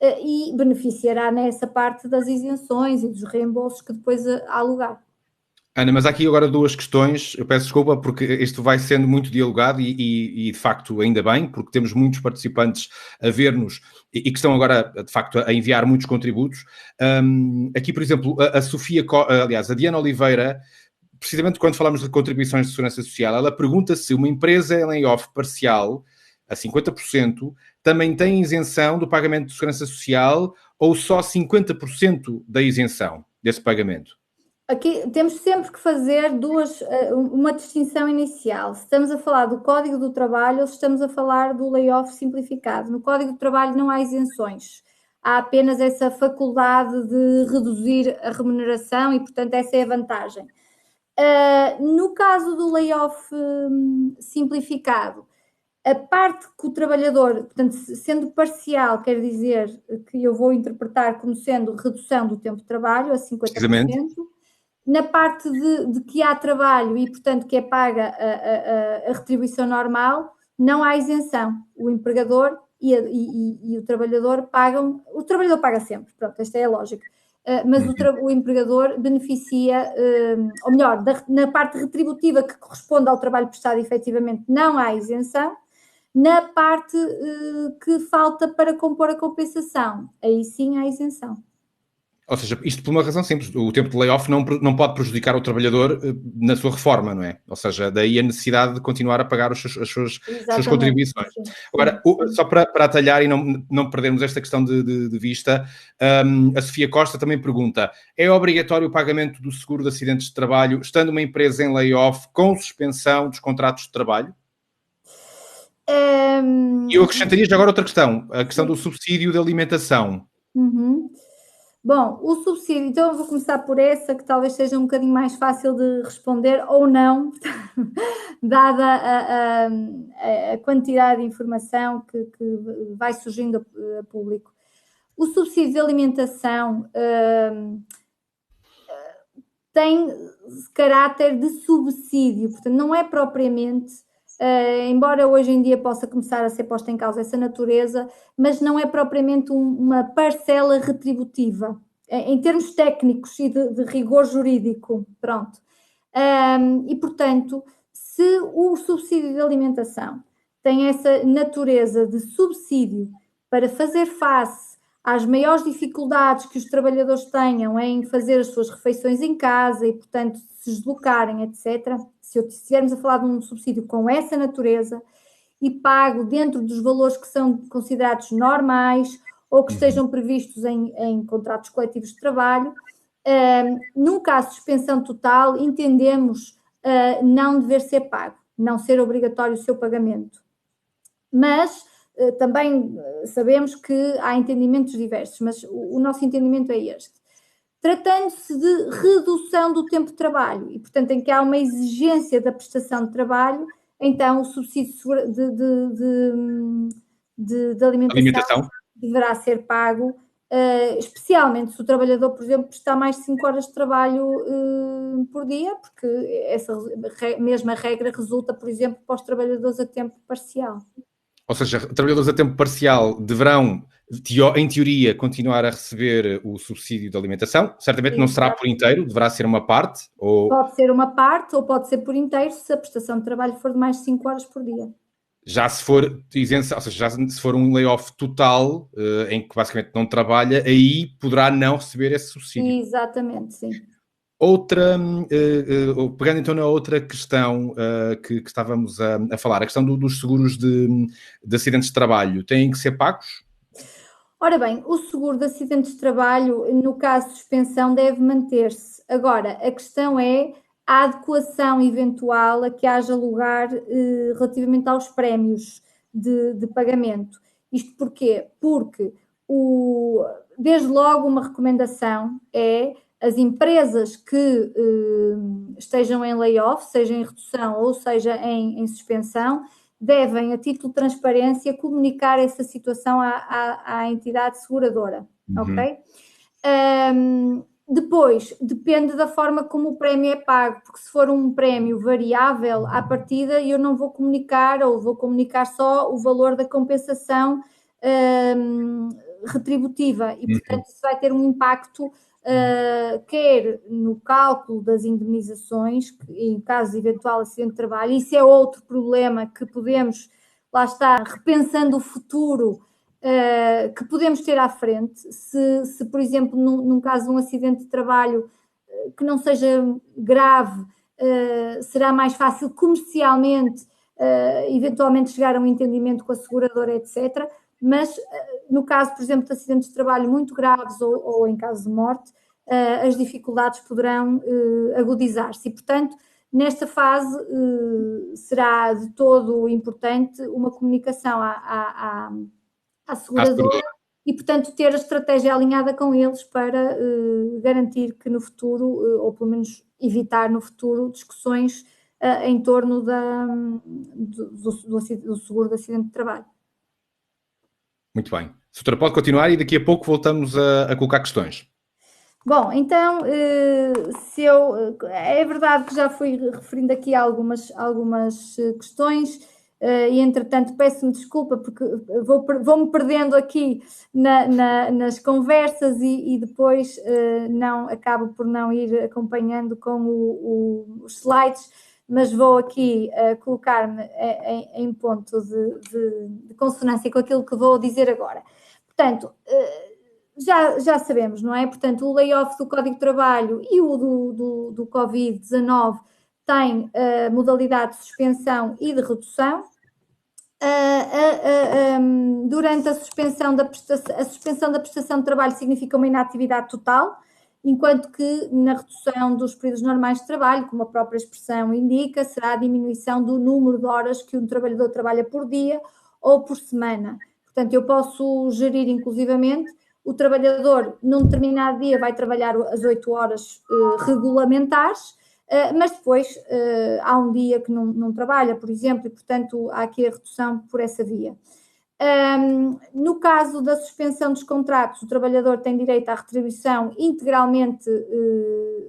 [SPEAKER 2] e beneficiará nessa parte das isenções e dos reembolsos que depois há lugar.
[SPEAKER 1] Ana, mas há aqui agora duas questões, eu peço desculpa porque isto vai sendo muito dialogado e de facto ainda bem, porque temos muitos participantes a ver-nos e que estão agora de facto a enviar muitos contributos. Aqui, por exemplo, a Sofia, aliás, a Diana Oliveira, precisamente quando falamos de contribuições de segurança social, ela pergunta se uma empresa em layoff parcial, a 50%, também tem isenção do pagamento de segurança social ou só 50% da isenção desse pagamento?
[SPEAKER 2] Aqui temos sempre que fazer uma distinção inicial. Se estamos a falar do Código do Trabalho ou se estamos a falar do layoff simplificado. No Código do Trabalho não há isenções. Há apenas essa faculdade de reduzir a remuneração e, portanto, essa é a vantagem. No caso do layoff simplificado, a parte que o trabalhador, portanto, sendo parcial, quer dizer que eu vou interpretar como sendo redução do tempo de trabalho a 50%. Na parte de que há trabalho e, portanto, que é paga a retribuição normal, não há isenção. O empregador e o trabalhador pagam... O trabalhador paga sempre, pronto, esta é a lógica. Mas o empregador beneficia, ou melhor, na parte retributiva que corresponde ao trabalho prestado efetivamente, não há isenção. Na parte que falta para compor a compensação, aí sim há isenção.
[SPEAKER 1] Ou seja, isto por uma razão simples. O tempo de layoff não pode prejudicar o trabalhador na sua reforma, não é? Ou seja, daí a necessidade de continuar a pagar as suas contribuições. Sim. Agora, só para atalhar e não perdermos esta questão de vista, a Sofia Costa também pergunta: é obrigatório o pagamento do seguro de acidentes de trabalho estando uma empresa em layoff com suspensão dos contratos de trabalho? E eu acrescentaria já agora outra questão, a questão do subsídio de alimentação.
[SPEAKER 2] Bom, o subsídio, então eu vou começar por essa, que talvez seja um bocadinho mais fácil de responder ou não, dada a quantidade de informação que vai surgindo a público. O subsídio de alimentação tem caráter de subsídio, portanto não é propriamente... embora hoje em dia possa começar a ser posta em causa essa natureza, mas não é propriamente uma parcela retributiva, em termos técnicos e de rigor jurídico, pronto. E, portanto, se o subsídio de alimentação tem essa natureza de subsídio para fazer face às maiores dificuldades que os trabalhadores tenham em fazer as suas refeições em casa e, portanto, se deslocarem, etc., se estivermos a falar de um subsídio com essa natureza e pago dentro dos valores que são considerados normais ou que estejam previstos em contratos coletivos de trabalho, num caso de suspensão total, entendemos não dever ser pago, não ser obrigatório o seu pagamento. Mas também sabemos que há entendimentos diversos, mas o nosso entendimento é este. Tratando-se de redução do tempo de trabalho e, portanto, em que há uma exigência da prestação de trabalho, então o subsídio de alimentação deverá ser pago, especialmente se o trabalhador, por exemplo, prestar mais de 5 horas de trabalho por dia, porque essa mesma regra resulta, por exemplo, para os trabalhadores a tempo parcial.
[SPEAKER 1] Ou seja, trabalhadores a tempo parcial deverão, em teoria, continuar a receber o subsídio de alimentação. Certamente não será por inteiro, deverá ser uma parte. Ou...
[SPEAKER 2] Pode ser uma parte ou pode ser por inteiro se a prestação de trabalho for de mais de 5 horas por dia.
[SPEAKER 1] Já se for isenção, ou seja, já se for um layoff total, em que basicamente não trabalha, aí poderá não receber esse subsídio.
[SPEAKER 2] Exatamente, sim.
[SPEAKER 1] Outra, pegando então na outra questão que estávamos a falar, a questão dos seguros de acidentes de trabalho, têm que ser pagos?
[SPEAKER 2] Ora bem, o seguro de acidentes de trabalho, no caso de suspensão, deve manter-se. Agora, a questão é a adequação eventual a que haja lugar relativamente aos prémios de pagamento. Isto porquê? Porque, desde logo, uma recomendação é as empresas que estejam em layoff, seja em redução ou seja em suspensão, devem, a título de transparência, comunicar essa situação à entidade seguradora, ok? Depois, depende da forma como o prémio é pago, porque se for um prémio variável, à partida eu não vou comunicar, ou vou comunicar só o valor da compensação retributiva, e portanto isso vai ter um impacto quer no cálculo das indemnizações, em caso de eventual acidente de trabalho. Isso é outro problema que podemos, lá está, repensando o futuro, que podemos ter à frente, se por exemplo, num caso de um acidente de trabalho que não seja grave, será mais fácil comercialmente, eventualmente chegar a um entendimento com a seguradora, etc. Mas no caso, por exemplo, de acidentes de trabalho muito graves ou em caso de morte, as dificuldades poderão agudizar-se. E, portanto, nesta fase será de todo importante uma comunicação à seguradora e, portanto, ter a estratégia alinhada com eles para garantir que no futuro, ou pelo menos evitar no futuro, discussões em torno do seguro de acidente de trabalho.
[SPEAKER 1] Muito bem. Doutora, pode continuar e daqui a pouco voltamos a colocar questões.
[SPEAKER 2] Bom, então, é verdade que já fui referindo aqui algumas questões, e entretanto peço-me desculpa porque vou-me perdendo aqui nas conversas e depois acabo por não ir acompanhando com os slides, mas vou aqui colocar-me em ponto de consonância com aquilo que vou dizer agora. Portanto, já sabemos, não é? Portanto, o layoff do Código de Trabalho e o do Covid-19 tem modalidade de suspensão e de redução. Durante a suspensão da prestação de trabalho significa uma inatividade total, enquanto que na redução dos períodos normais de trabalho, como a própria expressão indica, será a diminuição do número de horas que um trabalhador trabalha por dia ou por semana. Portanto, eu posso gerir inclusivamente o trabalhador num determinado dia vai trabalhar as 8 horas regulamentares, mas depois há um dia que não trabalha, por exemplo, e portanto há aqui a redução por essa via. No caso da suspensão dos contratos, o trabalhador tem direito à retribuição integralmente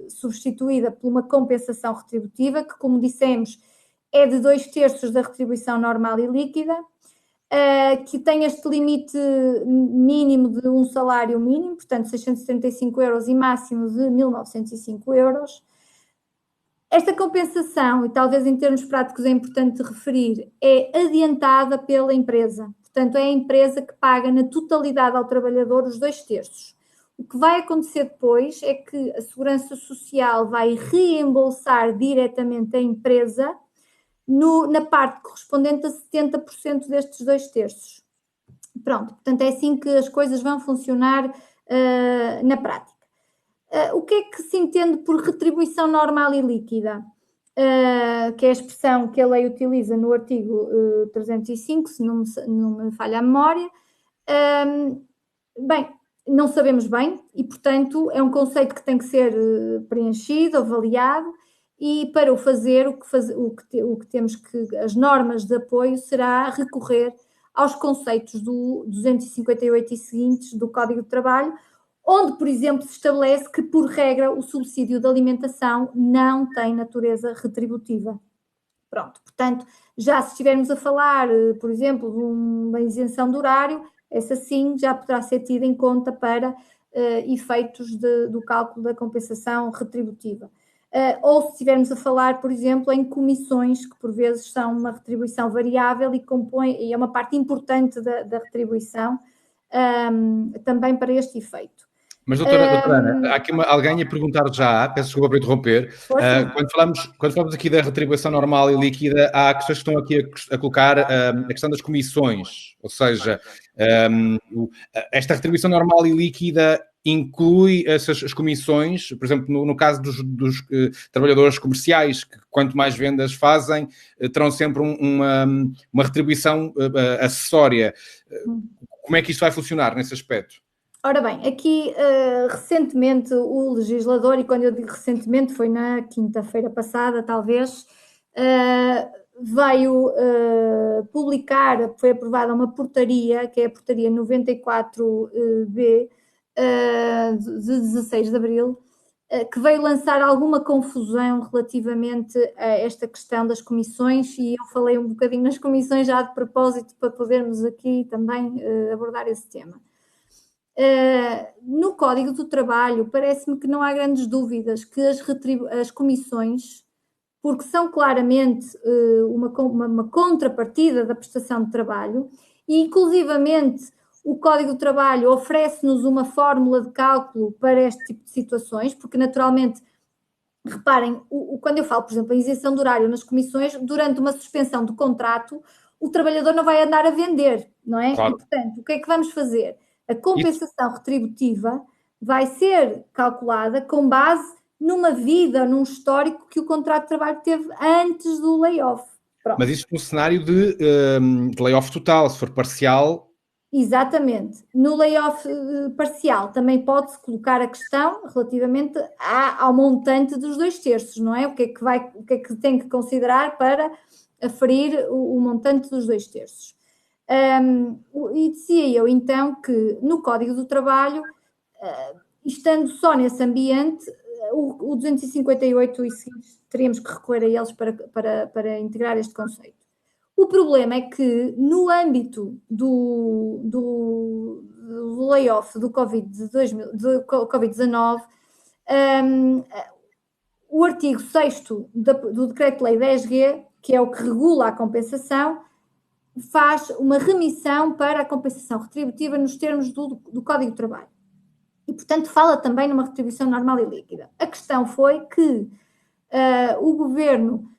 [SPEAKER 2] substituída por uma compensação retributiva, que, como dissemos, é de 2/3 da retribuição normal e líquida, que tem este limite mínimo de um salário mínimo, portanto 675 euros, e máximo de 1.905 euros. Esta compensação, e talvez em termos práticos é importante referir, é adiantada pela empresa. Portanto, é a empresa que paga na totalidade ao trabalhador os 2/3. O que vai acontecer depois é que a Segurança Social vai reembolsar diretamente a empresa na parte correspondente a 70% destes 2/3. Pronto, portanto é assim que as coisas vão funcionar na prática. O que é que se entende por retribuição normal e líquida? Que é a expressão que a lei utiliza no artigo 305, se não me falha a memória. Bem, não sabemos bem e, portanto, é um conceito que tem que ser preenchido, avaliado, e para o fazer, o que temos que, as normas de apoio será recorrer aos conceitos do 258 e seguintes do Código de Trabalho, onde, por exemplo, se estabelece que, por regra, o subsídio de alimentação não tem natureza retributiva. Pronto, portanto, já se estivermos a falar, por exemplo, de uma isenção de horário, essa sim já poderá ser tida em conta para efeitos do cálculo da compensação retributiva. Ou se estivermos a falar, por exemplo, em comissões, que por vezes são uma retribuição variável e é uma parte importante da retribuição, também para este efeito.
[SPEAKER 1] Mas, doutora Ana, há aqui alguém a perguntar já, peço desculpa por interromper, quando falamos aqui da retribuição normal e líquida, há questões que estão aqui a colocar a questão das comissões, ou seja, esta retribuição normal e líquida inclui as comissões, por exemplo, no caso dos trabalhadores comerciais, que quanto mais vendas fazem, terão sempre uma retribuição acessória. Como é que isto vai funcionar nesse aspecto?
[SPEAKER 2] Ora bem, aqui recentemente o legislador, e quando eu digo recentemente foi na quinta-feira passada, talvez, veio publicar, foi aprovada uma portaria, que é a portaria 94B, de 16 de abril, que veio lançar alguma confusão relativamente a esta questão das comissões, e eu falei um bocadinho nas comissões já de propósito para podermos aqui também abordar esse tema. No Código do Trabalho, parece-me que não há grandes dúvidas que as comissões, porque são claramente uma contrapartida da prestação de trabalho, e inclusivamente o Código do Trabalho oferece-nos uma fórmula de cálculo para este tipo de situações, porque naturalmente, reparem, quando eu falo, por exemplo, a isenção de horário nas comissões, durante uma suspensão do contrato, o trabalhador não vai andar a vender, não é?
[SPEAKER 1] Claro.
[SPEAKER 2] E, portanto, o que é que vamos fazer? A compensação retributiva vai ser calculada com base numa vida, num histórico que o contrato de trabalho teve antes do layoff. Pronto.
[SPEAKER 1] Mas isto no cenário de layoff total, se for parcial...
[SPEAKER 2] Exatamente. No layoff parcial também pode-se colocar a questão relativamente ao montante dos 2/3, não é? O que é que tem que considerar para aferir o montante dos 2/3. E dizia eu então que no Código do Trabalho, estando só nesse ambiente, o 258 e seguintes, teríamos que recorrer a eles para integrar este conceito. O problema é que no âmbito do layoff do Covid-19, o artigo 6º do Decreto-Lei 10G, que é o que regula a compensação, faz uma remissão para a compensação retributiva nos termos do Código de Trabalho. E, portanto, fala também numa retribuição normal e líquida. A questão foi que o Governo,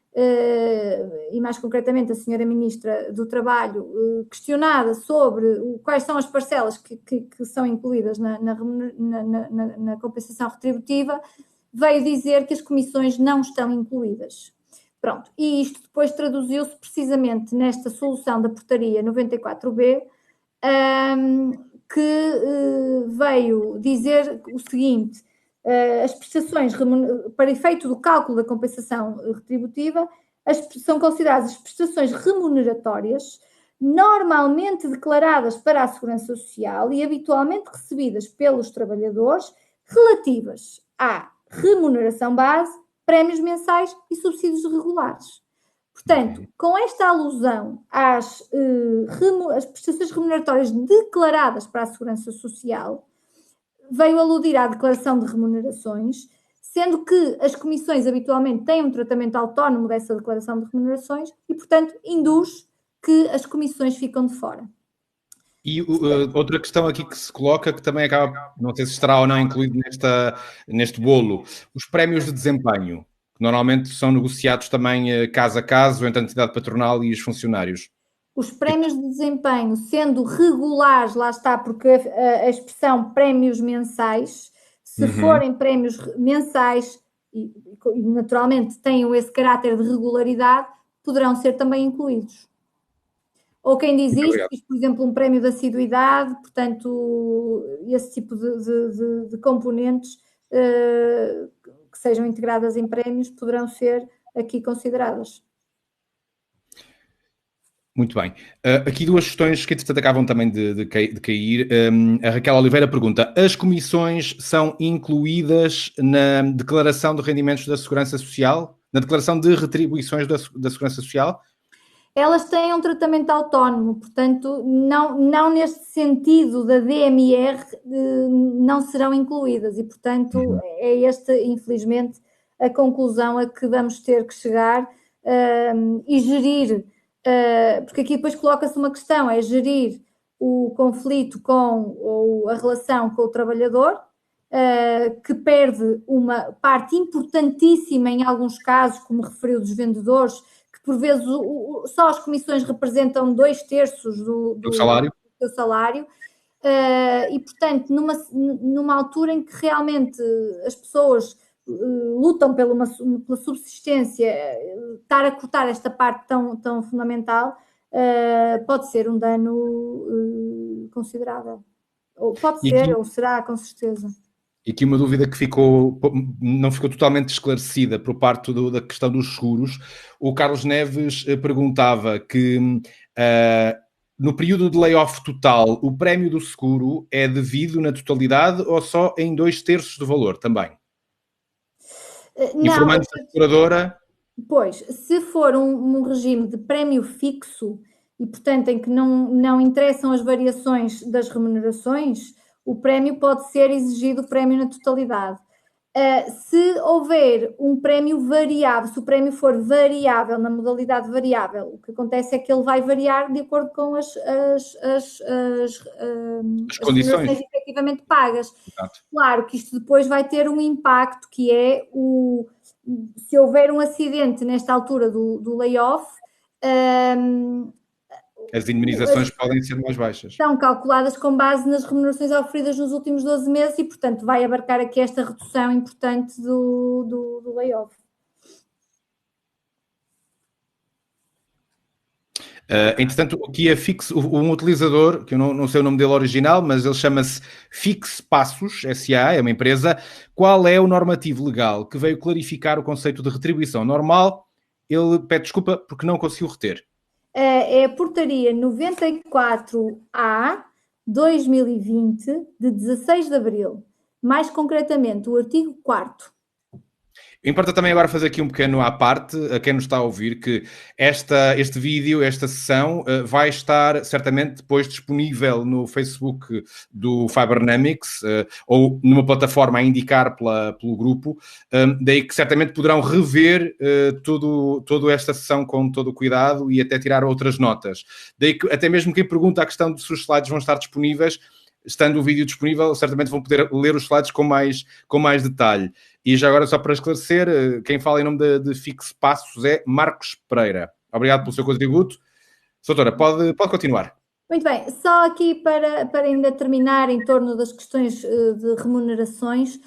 [SPEAKER 2] e mais concretamente a senhora Ministra do Trabalho, questionada sobre quais são as parcelas que são incluídas na compensação retributiva, veio dizer que as comissões não estão incluídas. Pronto, e isto depois traduziu-se precisamente nesta solução da portaria 94B, que veio dizer o seguinte: as prestações para efeito do cálculo da compensação retributiva são consideradas as prestações remuneratórias normalmente declaradas para a Segurança Social e habitualmente recebidas pelos trabalhadores relativas à remuneração base, prémios mensais e subsídios regulares. Portanto, com esta alusão às prestações remuneratórias declaradas para a Segurança Social, veio aludir à declaração de remunerações, sendo que as comissões habitualmente têm um tratamento autónomo dessa declaração de remunerações e, portanto, induz que as comissões ficam de fora.
[SPEAKER 1] E outra questão aqui que se coloca, que também acaba, não sei se estará ou não incluído neste bolo, os prémios de desempenho, que normalmente são negociados também caso a caso entre a entidade patronal e os funcionários.
[SPEAKER 2] Os prémios de desempenho, sendo regulares, lá está, porque a expressão prémios mensais, se forem prémios mensais e naturalmente tenham esse caráter de regularidade, poderão ser também incluídos. Ou quem diz isto, diz, por exemplo, um prémio de assiduidade, portanto, esse tipo de componentes que sejam integradas em prémios poderão ser aqui consideradas.
[SPEAKER 1] Muito bem. Aqui duas questões que, entretanto, acabam também de cair. A Raquel Oliveira pergunta: as comissões são incluídas na declaração de rendimentos da Segurança Social? Na declaração de retribuições da Segurança Social?
[SPEAKER 2] Elas têm um tratamento autónomo, portanto, não neste sentido da DMR, não serão incluídas e, portanto, é esta, infelizmente, a conclusão a que vamos ter que chegar e gerir, porque aqui depois coloca-se uma questão, é gerir o conflito ou a relação com o trabalhador, que perde uma parte importantíssima em alguns casos, como referiu dos vendedores, que por vezes só as comissões representam 2/3 do
[SPEAKER 1] salário.
[SPEAKER 2] Do salário. E, portanto, numa altura em que realmente as pessoas lutam pela subsistência, estar a cortar esta parte tão fundamental pode ser um dano considerável. Ou pode ser, ou será, com certeza.
[SPEAKER 1] E aqui uma dúvida que não ficou totalmente esclarecida por parte da questão dos seguros. O Carlos Neves perguntava que no período de layoff total, o prémio do seguro é devido na totalidade ou só em 2/3 do valor também? Informante da seguradora.
[SPEAKER 2] Pois, se for um regime de prémio fixo e, portanto, em que não interessam as variações das remunerações, o prémio pode ser exigido o prémio na totalidade. Se houver um prémio variável, se o prémio for variável, na modalidade variável, o que acontece é que ele vai variar de acordo com as
[SPEAKER 1] condições
[SPEAKER 2] efetivamente pagas.
[SPEAKER 1] Exato.
[SPEAKER 2] Claro que isto depois vai ter um impacto, que é se houver um acidente nesta altura do layoff,
[SPEAKER 1] as indemnizações podem ser mais baixas.
[SPEAKER 2] São calculadas com base nas remunerações oferidas nos últimos 12 meses e, portanto, vai abarcar aqui esta redução importante do layoff.
[SPEAKER 1] Entretanto, aqui é um utilizador, que eu não sei o nome dele original, mas ele chama-se Fix Passos SA, é uma empresa. Qual é o normativo legal que veio clarificar o conceito de retribuição normal? Ele pede desculpa porque não conseguiu reter.
[SPEAKER 2] É a portaria 94A 2020, de 16 de abril. Mais concretamente, o artigo 4º.
[SPEAKER 1] Importa também agora fazer aqui um pequeno à parte, a quem nos está a ouvir, que este vídeo, esta sessão, vai estar certamente depois disponível no Facebook do Fibernamics ou numa plataforma a indicar pelo grupo, daí que certamente poderão rever toda esta sessão com todo o cuidado e até tirar outras notas. Daí que até mesmo quem pergunta a questão de se os slides vão estar disponíveis, estando o vídeo disponível, certamente vão poder ler os slides com mais detalhe. E já agora, só para esclarecer, quem fala em nome de Fix Passos é Marcos Pereira. Obrigado pelo seu contributo. Doutora, pode continuar.
[SPEAKER 2] Muito bem. Só aqui para ainda terminar em torno das questões de remunerações,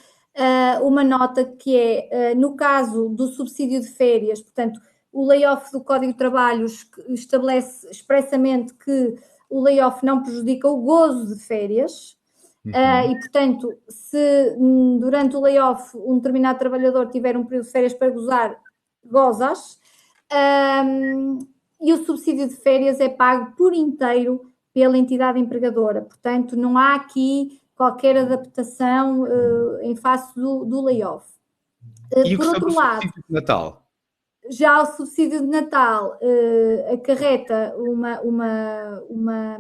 [SPEAKER 2] uma nota que é, no caso do subsídio de férias, portanto, o layoff do Código de Trabalho estabelece expressamente que o layoff não prejudica o gozo de férias. E, portanto, se durante o layoff um determinado trabalhador tiver um período de férias para gozar, gozas, e o subsídio de férias é pago por inteiro pela entidade empregadora. Portanto, não há aqui qualquer adaptação em face do layoff.
[SPEAKER 1] E por outro lado, subsídio de Natal?
[SPEAKER 2] Já o subsídio de Natal acarreta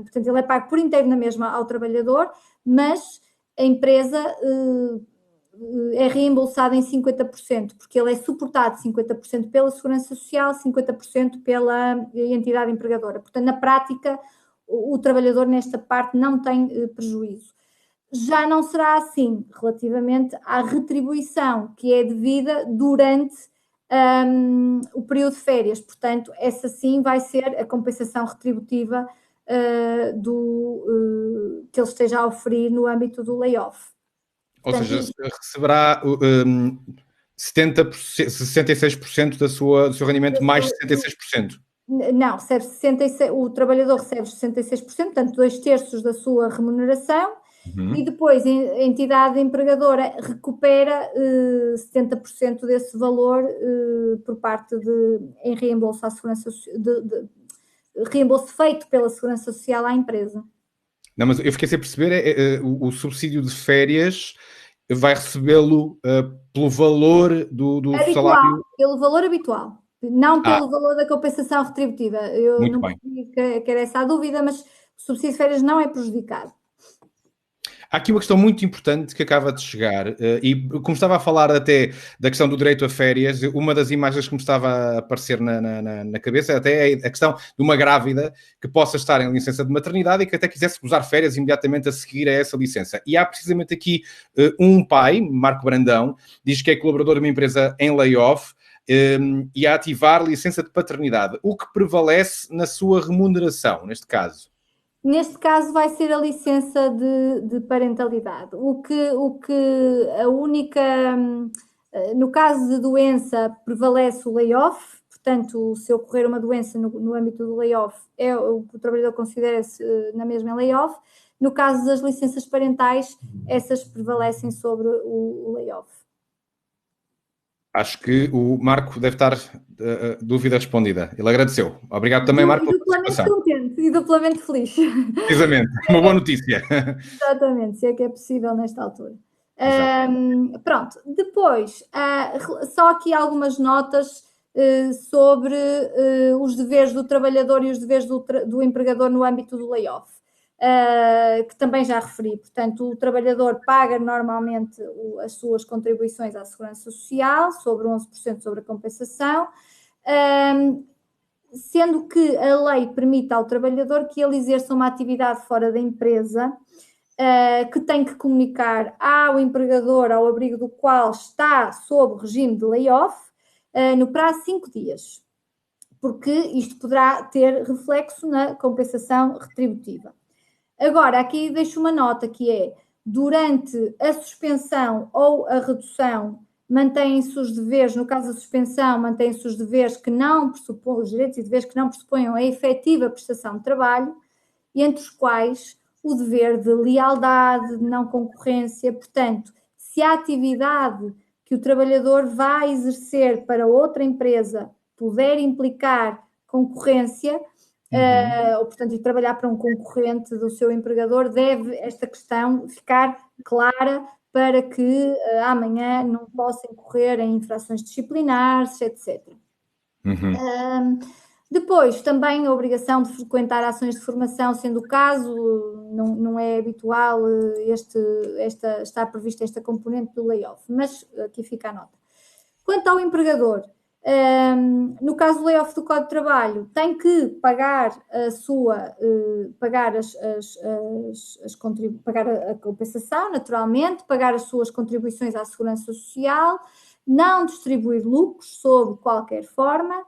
[SPEAKER 2] portanto, ele é pago por inteiro na mesma ao trabalhador, mas a empresa é reembolsada em 50%, porque ele é suportado 50% pela Segurança Social, 50% pela entidade empregadora. Portanto, na prática, o trabalhador nesta parte não tem prejuízo. Já não será assim relativamente à retribuição que é devida durante o período de férias. Portanto, essa sim vai ser a compensação retributiva que ele esteja a oferir no âmbito do layoff.
[SPEAKER 1] Ou seja, receberá 66% do seu rendimento mais 66%.
[SPEAKER 2] Não, recebe 66%, o trabalhador recebe 66%, portanto 2/3 da sua remuneração, e depois a entidade empregadora recupera 70% desse valor por parte em reembolso à segurança, reembolso feito pela Segurança Social à empresa.
[SPEAKER 1] Não, mas eu fiquei sem perceber, o subsídio de férias vai recebê-lo pelo valor do salário?
[SPEAKER 2] Pelo valor habitual, não pelo valor da compensação retributiva. Eu
[SPEAKER 1] Muito
[SPEAKER 2] não
[SPEAKER 1] bem.
[SPEAKER 2] percebi que era essa a dúvida, mas o subsídio de férias não é prejudicado.
[SPEAKER 1] Há aqui uma questão muito importante que acaba de chegar, e como estava a falar até da questão do direito a férias, uma das imagens que me estava a aparecer na cabeça até é a questão de uma grávida que possa estar em licença de maternidade e que até quisesse gozar férias imediatamente a seguir a essa licença. E há precisamente aqui um pai, Marco Brandão, diz que é colaborador de uma empresa em layoff e a ativar licença de paternidade. O que prevalece na sua remuneração, neste caso?
[SPEAKER 2] Neste caso vai ser a licença de parentalidade. O que a única... No caso de doença, prevalece o layoff. Portanto, se ocorrer uma doença no âmbito do layoff, o trabalhador considera-se na mesma em layoff. No caso das licenças parentais, essas prevalecem sobre o layoff.
[SPEAKER 1] Acho que o Marco deve estar dúvida respondida. Ele agradeceu. Obrigado também, Marco, pela participação.
[SPEAKER 2] Contente e duplamente feliz.
[SPEAKER 1] Precisamente, uma boa notícia.
[SPEAKER 2] Exatamente, se é que é possível nesta altura. Pronto, depois, só aqui algumas notas sobre os deveres do trabalhador e os deveres do empregador no âmbito do layoff, que também já referi. Portanto, o trabalhador paga normalmente as suas contribuições à Segurança Social, sobre 11% sobre a compensação, sendo que a lei permite ao trabalhador que ele exerça uma atividade fora da empresa, que tem que comunicar ao empregador, ao abrigo do qual está sob regime de layoff, no prazo de 5 dias, porque isto poderá ter reflexo na compensação retributiva. Agora, aqui deixo uma nota que é, durante a suspensão ou a redução, mantêm-se os deveres, no caso da suspensão, mantêm-se os deveres que não pressupõem, os direitos e deveres que não pressuponham a efetiva prestação de trabalho, entre os quais o dever de lealdade, de não concorrência. Portanto, se a atividade que o trabalhador vai exercer para outra empresa puder implicar concorrência, ou portanto, ir trabalhar para um concorrente do seu empregador, deve esta questão ficar clara para que amanhã não possa incorrer em infrações disciplinares, etc. Depois, também a obrigação de frequentar ações de formação, sendo o caso, não é habitual está prevista esta componente do layoff, mas aqui fica a nota. Quanto ao empregador, no caso do layoff do Código de Trabalho, tem que pagar pagar a compensação, naturalmente, pagar as suas contribuições à Segurança Social, não distribuir lucros sob qualquer forma,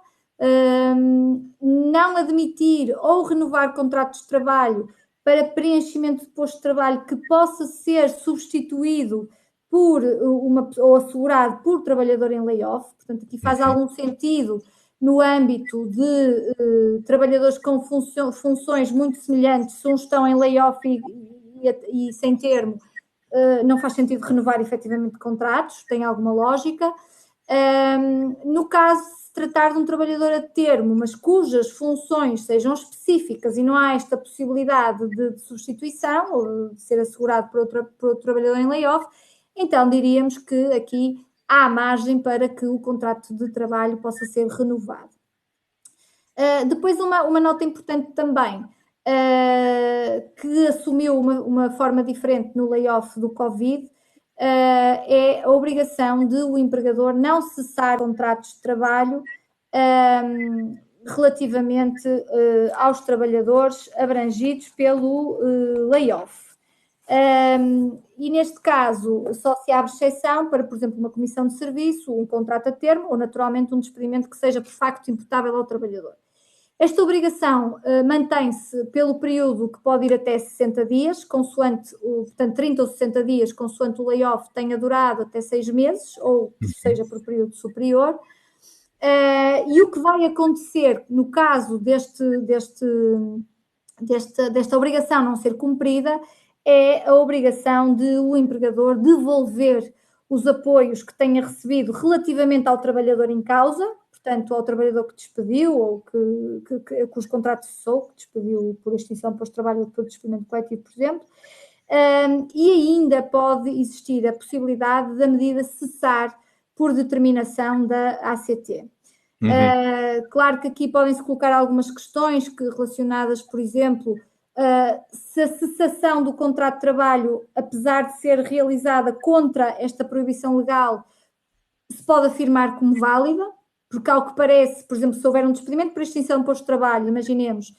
[SPEAKER 2] não admitir ou renovar contratos de trabalho para preenchimento de posto de trabalho que possa ser substituído ou assegurado por trabalhador em layoff. Portanto, aqui faz algum sentido no âmbito de trabalhadores com funções muito semelhantes, se uns estão em layoff e sem termo, não faz sentido renovar efetivamente contratos, tem alguma lógica. No caso de se tratar de um trabalhador a termo, mas cujas funções sejam específicas e não há esta possibilidade de substituição ou de ser assegurado por outro trabalhador em layoff, então diríamos que aqui há margem para que o contrato de trabalho possa ser renovado. Depois uma nota importante também, que assumiu uma forma diferente no layoff do Covid, é a obrigação de o empregador não cessar contratos de trabalho relativamente aos trabalhadores abrangidos pelo layoff. E neste caso só se abre exceção para, por exemplo, uma comissão de serviço, um contrato a termo ou naturalmente um despedimento que seja por facto imputável ao trabalhador. Esta obrigação mantém-se pelo período que pode ir até 60 dias, portanto 30 ou 60 dias, consoante o layoff tenha durado até 6 meses, ou seja, por período superior. E o que vai acontecer no caso desta obrigação não ser cumprida é a obrigação de o empregador devolver os apoios que tenha recebido relativamente ao trabalhador em causa, portanto, ao trabalhador que despediu ou que os contratos cessou, que despediu por extinção de posto de trabalho ou por despedimento coletivo, por exemplo, e ainda pode existir a possibilidade da medida cessar por determinação da ACT. Claro que aqui podem-se colocar algumas questões relacionadas, por exemplo, se a cessação do contrato de trabalho, apesar de ser realizada contra esta proibição legal, se pode afirmar como válida, porque ao que parece, por exemplo, se houver um despedimento por extinção de posto de trabalho, imaginemos,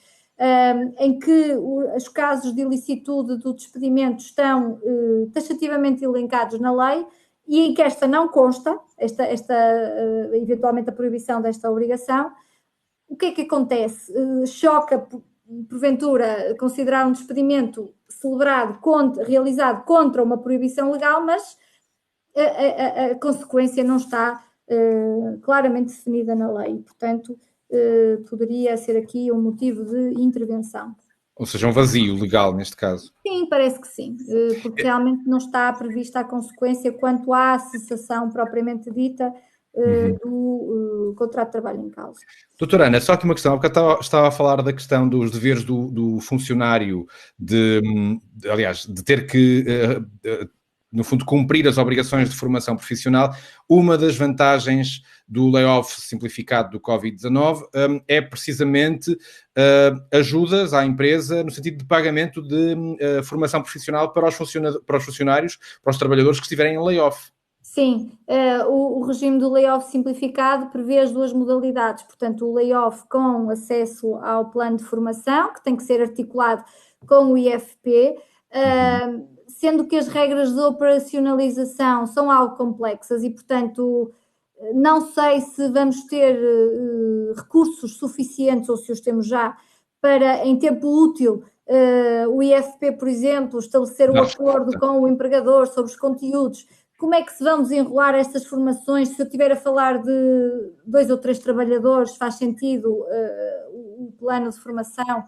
[SPEAKER 2] em que os casos de ilicitude do despedimento estão taxativamente elencados na lei e em que esta não consta, eventualmente a proibição desta obrigação, o que é que acontece? Choca, porventura, considerar um despedimento realizado contra uma proibição legal, mas a consequência não está claramente definida na lei, portanto, poderia ser aqui um motivo de intervenção.
[SPEAKER 1] Ou seja, um vazio legal neste caso.
[SPEAKER 2] Sim, parece que sim, porque realmente não está prevista a consequência quanto à cessação propriamente dita do contrato de trabalho em causa.
[SPEAKER 1] Doutora Ana, só aqui uma questão, porque eu estava a falar da questão dos deveres do funcionário, aliás, de ter que no fundo, cumprir as obrigações de formação profissional. Uma das vantagens do layoff simplificado do Covid-19 é precisamente ajudas à empresa no sentido de pagamento de formação profissional para os funcionários, para os trabalhadores que estiverem em layoff.
[SPEAKER 2] Sim, o regime do layoff simplificado prevê as duas modalidades, portanto, o layoff com acesso ao plano de formação, que tem que ser articulado com o IFP, sendo que as regras de operacionalização são algo complexas e, portanto, não sei se vamos ter recursos suficientes ou se os temos já para, em tempo útil, o IFP, por exemplo, estabelecer um acordo com o empregador sobre os conteúdos. Como é que se vão desenrolar estas formações? Se eu estiver a falar de 2 ou 3 trabalhadores, faz sentido o plano de formação?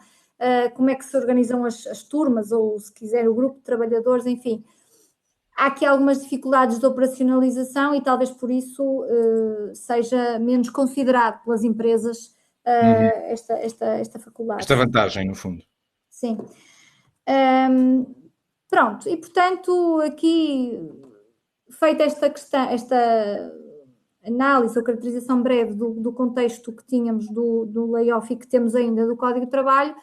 [SPEAKER 2] Como é que se organizam as turmas, ou se quiser o grupo de trabalhadores, enfim. Há aqui algumas dificuldades de operacionalização e talvez por isso seja menos considerado pelas empresas esta faculdade.
[SPEAKER 1] Esta vantagem, no fundo.
[SPEAKER 2] Sim. Pronto, e portanto aqui, feita esta análise ou caracterização breve do contexto que tínhamos do layoff e que temos ainda do Código de Trabalho,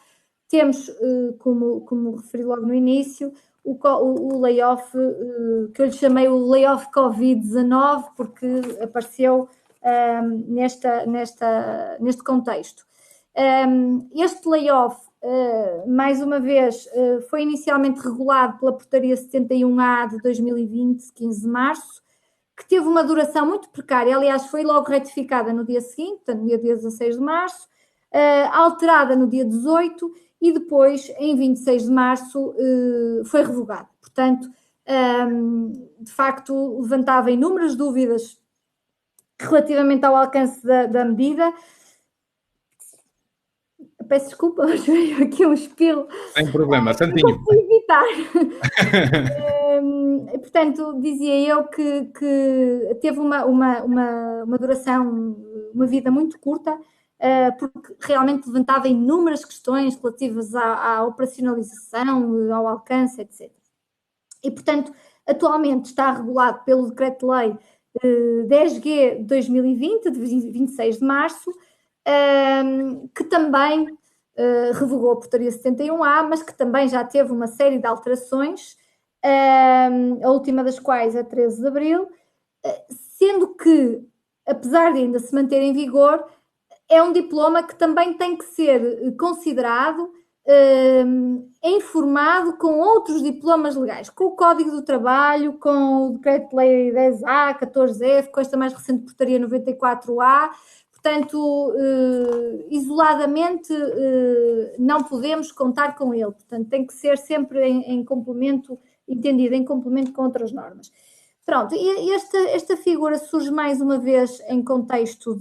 [SPEAKER 2] temos, como referi logo no início, o layoff, que eu lhe chamei o layoff Covid-19, porque apareceu neste contexto. Este layoff, mais uma vez, foi inicialmente regulado pela Portaria 71A de 2020, 15 de março, que teve uma duração muito precária, aliás, foi logo retificada no dia seguinte, portanto, no dia 16 de março, alterada no dia 18 e depois, em 26 de março, foi revogada. Portanto, de facto, levantava inúmeras dúvidas relativamente ao alcance da medida. Peço desculpa, mas veio aqui um espirro.
[SPEAKER 1] Sem problema, Santinho.
[SPEAKER 2] Não posso evitar. Portanto, dizia eu que teve uma duração, uma vida muito curta, porque realmente levantava inúmeras questões relativas à operacionalização, ao alcance, etc. E, portanto, atualmente está regulado pelo Decreto-Lei 10G de 2020, de 26 de março, que também revogou a Portaria 71A, mas que também já teve uma série de alterações, a última das quais é 13 de abril, sendo que, apesar de ainda se manter em vigor, é um diploma que também tem que ser considerado informado com outros diplomas legais, com o Código do Trabalho, com o Decreto-Lei 10A, 14F, com esta mais recente Portaria 94A. Portanto, isoladamente não podemos contar com ele. Portanto, tem que ser sempre em complemento, entendido em complemento com outras normas. Pronto, e esta figura surge mais uma vez em contexto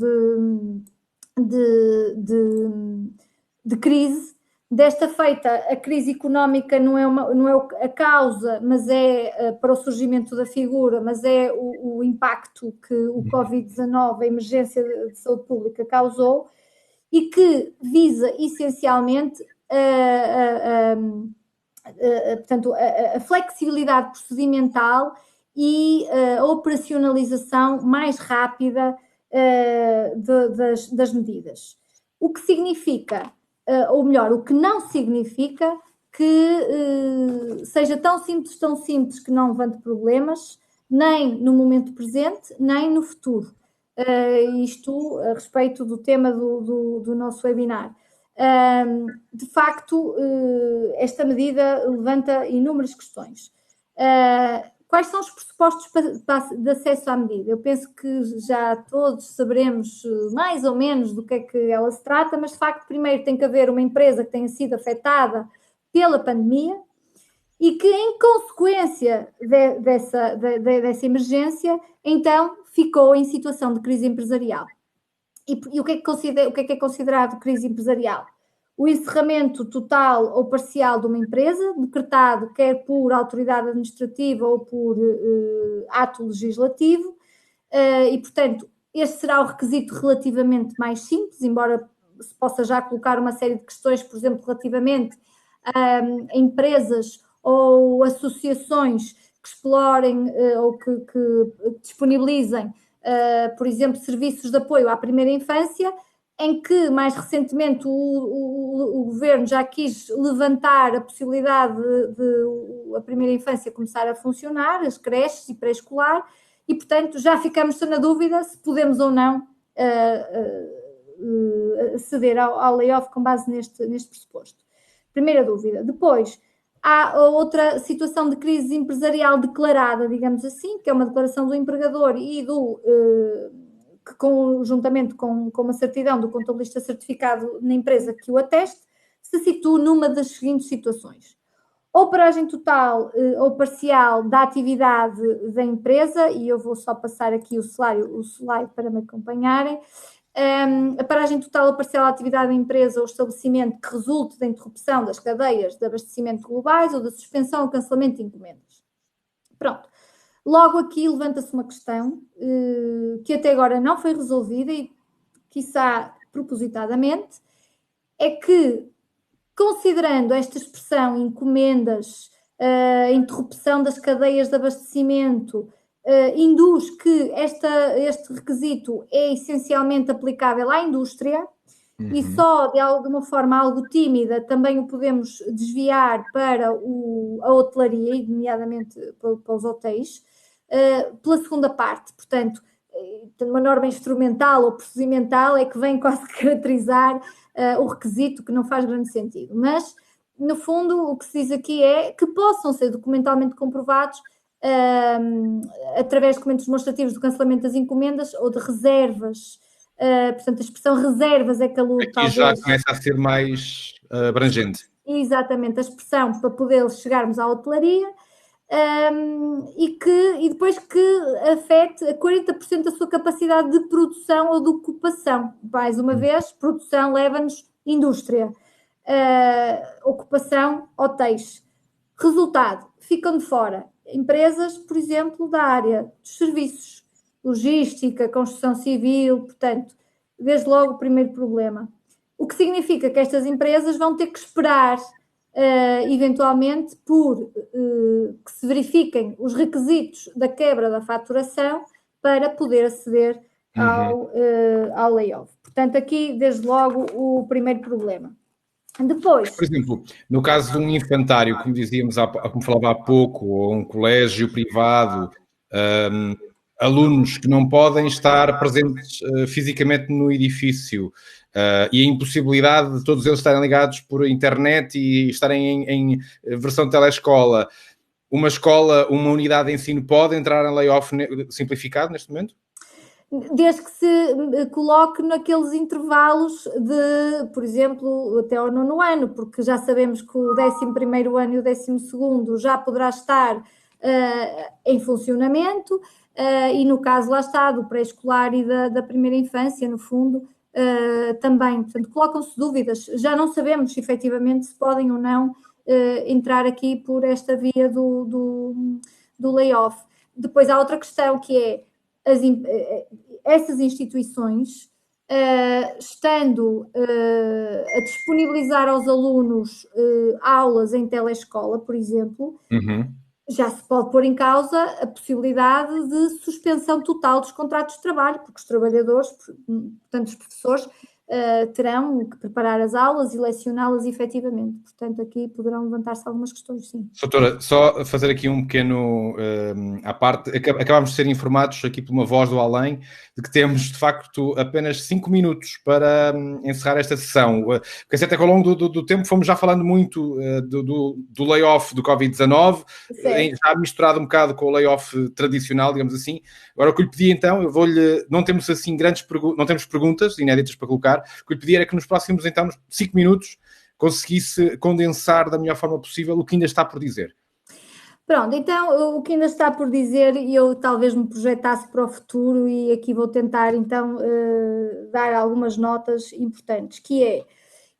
[SPEAKER 2] de crise. Desta feita, a crise económica não é a causa, mas é para o surgimento da figura, mas é o impacto que o Covid-19, a emergência de saúde pública, causou, e que visa essencialmente portanto, a flexibilidade procedimental e a operacionalização mais rápida das medidas. O que significa, ou melhor, o que não significa que seja tão simples que não levante problemas, nem no momento presente, nem no futuro. Isto a respeito do tema do nosso webinar. De facto, esta medida levanta inúmeras questões. Quais são os pressupostos de acesso à medida? Eu penso que já todos saberemos mais ou menos do que é que ela se trata, mas de facto primeiro tem que haver uma empresa que tenha sido afetada pela pandemia e que, em consequência dessa emergência, então ficou em situação de crise empresarial. E o que é considerado crise empresarial? O encerramento total ou parcial de uma empresa, decretado quer por autoridade administrativa ou por ato legislativo, e, portanto, este será o requisito relativamente mais simples, embora se possa já colocar uma série de questões, por exemplo, relativamente a empresas ou associações que explorem ou que disponibilizem, por exemplo, serviços de apoio à primeira infância, em que, mais recentemente, o Governo já quis levantar a possibilidade de a primeira infância começar a funcionar, as creches e pré-escolar, e, portanto, já ficamos na dúvida se podemos ou não ceder ao layoff com base neste pressuposto. Primeira dúvida. Depois, há outra situação de crise empresarial declarada, digamos assim, que é uma declaração do empregador e que conjuntamente com uma certidão do contabilista certificado na empresa que o ateste, se situa numa das seguintes situações. Ou paragem total ou parcial da atividade da empresa, e eu vou só passar aqui o slide para me acompanharem. A paragem total ou parcial da atividade da empresa ou estabelecimento que resulte da interrupção das cadeias de abastecimento globais ou da suspensão ou cancelamento de encomendas. Pronto. Logo aqui levanta-se uma questão que até agora não foi resolvida e, quiçá propositadamente, é que, considerando esta expressão encomendas, interrupção das cadeias de abastecimento, induz que este requisito é essencialmente aplicável à indústria e só de alguma forma algo tímida também o podemos desviar para a hotelaria, nomeadamente para os hotéis, pela segunda parte. Portanto, uma norma instrumental ou procedimental é que vem quase caracterizar o requisito, que não faz grande sentido. Mas, no fundo, o que se diz aqui é que possam ser documentalmente comprovados através de documentos demonstrativos do cancelamento das encomendas ou de reservas. Portanto, a expressão reservas é que a LUD
[SPEAKER 1] talvez... já começa a ser mais abrangente.
[SPEAKER 2] Exatamente, a expressão para poder chegarmos à hotelaria. E depois que afete a 40% da sua capacidade de produção ou de ocupação. Mais uma vez, produção leva-nos indústria, ocupação, hotéis. Resultado, ficam de fora empresas, por exemplo, da área dos serviços, logística, construção civil, portanto, desde logo o primeiro problema. O que significa que estas empresas vão ter que esperar eventualmente por que se verifiquem os requisitos da quebra da faturação para poder aceder ao layoff. Portanto, aqui, desde logo, o primeiro problema. Depois...
[SPEAKER 1] Por exemplo, no caso de um infantário, como dizíamos, como falava há pouco, ou um colégio privado, alunos que não podem estar presentes fisicamente no edifício, e a impossibilidade de todos eles estarem ligados por internet e estarem em versão telescola. Uma escola, uma unidade de ensino pode entrar em layoff simplificado neste momento?
[SPEAKER 2] Desde que se coloque naqueles intervalos de, por exemplo, até ao 9º ano, porque já sabemos que o 11º ano e o 12º já poderá estar em funcionamento, e no caso, lá está, do pré-escolar e da primeira infância, no fundo, também. Portanto, colocam-se dúvidas. Já não sabemos, efetivamente, se podem ou não entrar aqui por esta via do layoff. Depois há outra questão que é essas instituições, estando a disponibilizar aos alunos aulas em telescola, por exemplo, já se pode pôr em causa a possibilidade de suspensão total dos contratos de trabalho, porque os trabalhadores, portanto os professores, terão que preparar as aulas e lecioná-las efetivamente. Portanto, aqui poderão levantar-se algumas questões, sim.
[SPEAKER 1] Doutora, só fazer aqui um pequeno à parte. Acabámos de ser informados aqui por uma voz do além de que temos, de facto, apenas 5 minutos para encerrar esta sessão. Porque certo é que ao longo do tempo fomos já falando muito do layoff do Covid-19, já misturado um bocado com o layoff tradicional, digamos assim. Agora, o que lhe pedi, então, não temos assim não temos perguntas inéditas para colocar. O que lhe pedi era que nos próximos, então, 5 minutos, conseguisse condensar da melhor forma possível o que ainda está por dizer.
[SPEAKER 2] Pronto, então o que ainda está por dizer, e eu talvez me projetasse para o futuro, e aqui vou tentar então dar algumas notas importantes, que é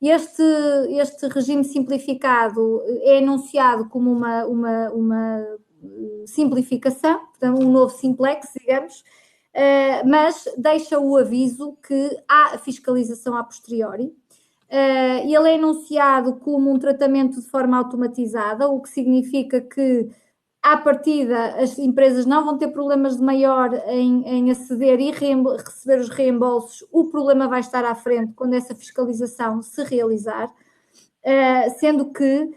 [SPEAKER 2] este regime simplificado é enunciado como uma simplificação, portanto um novo simplex, digamos, mas deixa o aviso que há a fiscalização a posteriori. Ele é enunciado como um tratamento de forma automatizada, o que significa que À partida, as empresas não vão ter problemas de maior em aceder e receber os reembolsos. O problema vai estar à frente quando essa fiscalização se realizar, sendo que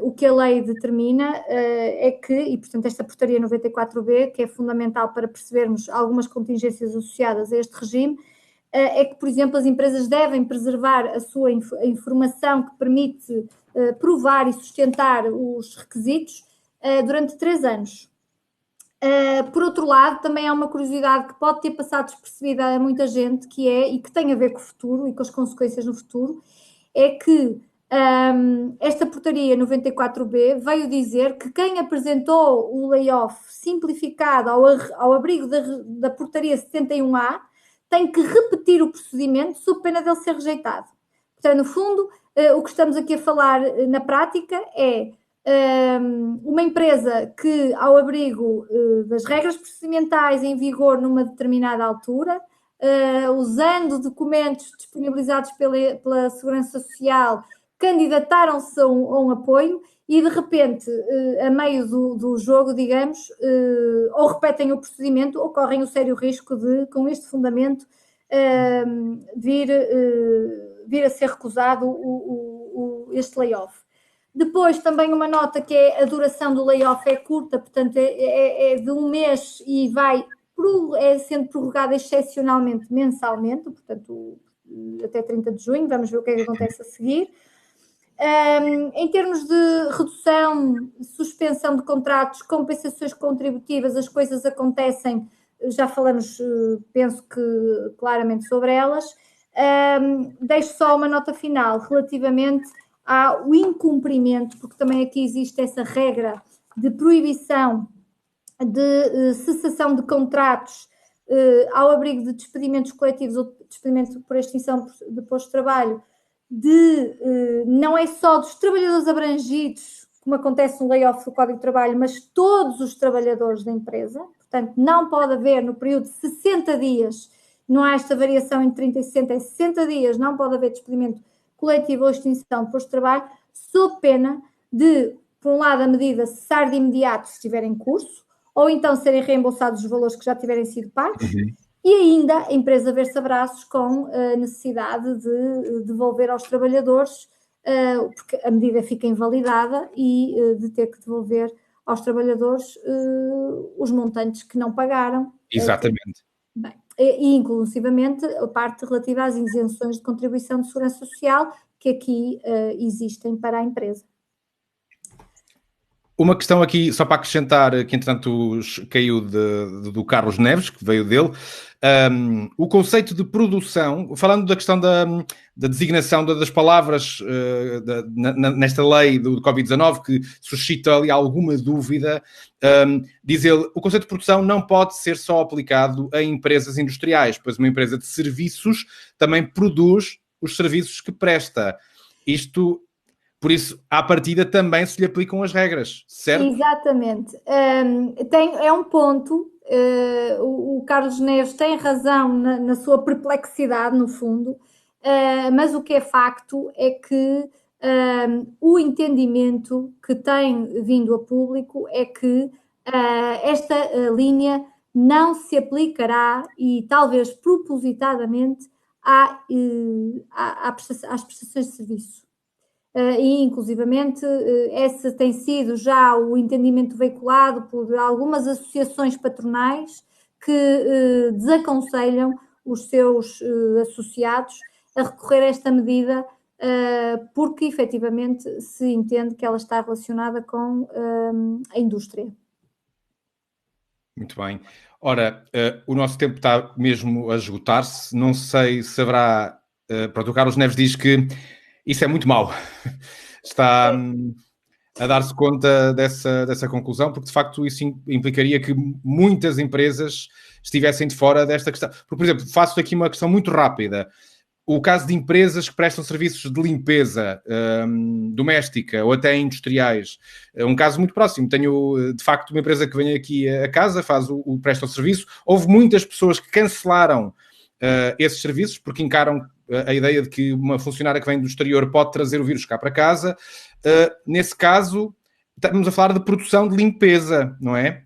[SPEAKER 2] o que a lei determina é que, e portanto esta portaria 94B, que é fundamental para percebermos algumas contingências associadas a este regime, é que, por exemplo, as empresas devem preservar a sua informação que permite provar e sustentar os requisitos durante 3 anos. Por outro lado, também há uma curiosidade que pode ter passado despercebida a muita gente, que é, e que tem a ver com o futuro e com as consequências no futuro, é que esta portaria 94B veio dizer que quem apresentou o layoff simplificado ao abrigo da portaria 71A tem que repetir o procedimento sob pena dele ser rejeitado. Portanto, no fundo, o que estamos aqui a falar na prática é uma empresa que, ao abrigo das regras procedimentais em vigor numa determinada altura, usando documentos disponibilizados pela Segurança Social, candidataram-se a um apoio e, de repente, a meio do jogo, digamos, ou repetem o procedimento ou correm o sério risco de, com este fundamento, vir a ser recusado este layoff. Depois, também uma nota que é a duração do layoff é curta, portanto, é de 1 mês e vai sendo prorrogada excepcionalmente mensalmente, portanto, até 30 de junho, vamos ver o que é que acontece a seguir. Em termos de redução, suspensão de contratos, compensações contributivas, as coisas acontecem, já falamos, penso que claramente sobre elas. Deixo só uma nota final relativamente ao incumprimento, porque também aqui existe essa regra de proibição de cessação de contratos ao abrigo de despedimentos coletivos ou despedimento por extinção de posto de trabalho, não é só dos trabalhadores abrangidos, como acontece no layoff do Código de Trabalho, mas todos os trabalhadores da empresa. Portanto, não pode haver no período de 60 dias, não há esta variação entre 30 e 60, é 60 dias, não pode haver despedimento coletivo ou extinção de posto de trabalho, sob pena de, por um lado, a medida cessar de imediato se estiver em curso, ou então serem reembolsados os valores que já tiverem sido pagos, e ainda a empresa ver-se a braços com a necessidade de devolver aos trabalhadores, porque a medida fica invalidada, e de ter que devolver aos trabalhadores os montantes que não pagaram.
[SPEAKER 1] Exatamente.
[SPEAKER 2] Bem, e inclusivamente a parte relativa às isenções de contribuição de segurança social que aqui existem para a empresa.
[SPEAKER 1] Uma questão aqui, só para acrescentar, que entretanto caiu do Carlos Neves, que veio dele, o conceito de produção, falando da questão da designação das palavras nesta lei do Covid-19, que suscita ali alguma dúvida, diz ele, o conceito de produção não pode ser só aplicado a empresas industriais, pois uma empresa de serviços também produz os serviços que presta. Isto... Por isso, à partida, também se lhe aplicam as regras, certo?
[SPEAKER 2] Exatamente. É um ponto, o Carlos Neves tem razão na sua perplexidade, no fundo, mas o que é facto é que o entendimento que tem vindo a público é que esta linha não se aplicará, e talvez propositadamente, às prestações de serviço. E inclusivamente esse tem sido já o entendimento veiculado por algumas associações patronais que desaconselham os seus associados a recorrer a esta medida porque efetivamente se entende que ela está relacionada com a indústria.
[SPEAKER 1] Muito bem. Ora, o nosso tempo está mesmo a esgotar-se. Não sei se haverá... Pronto, o Carlos Neves diz que isso é muito mau. Está a dar-se conta dessa conclusão, porque de facto isso implicaria que muitas empresas estivessem de fora desta questão. Porque, por exemplo, faço aqui uma questão muito rápida. O caso de empresas que prestam serviços de limpeza doméstica ou até industriais, é um caso muito próximo. Tenho, de facto, uma empresa que vem aqui a casa, presta o serviço. Houve muitas pessoas que cancelaram esses serviços porque encaram a ideia de que uma funcionária que vem do exterior pode trazer o vírus cá para casa. Nesse caso, estamos a falar de produção de limpeza, não é?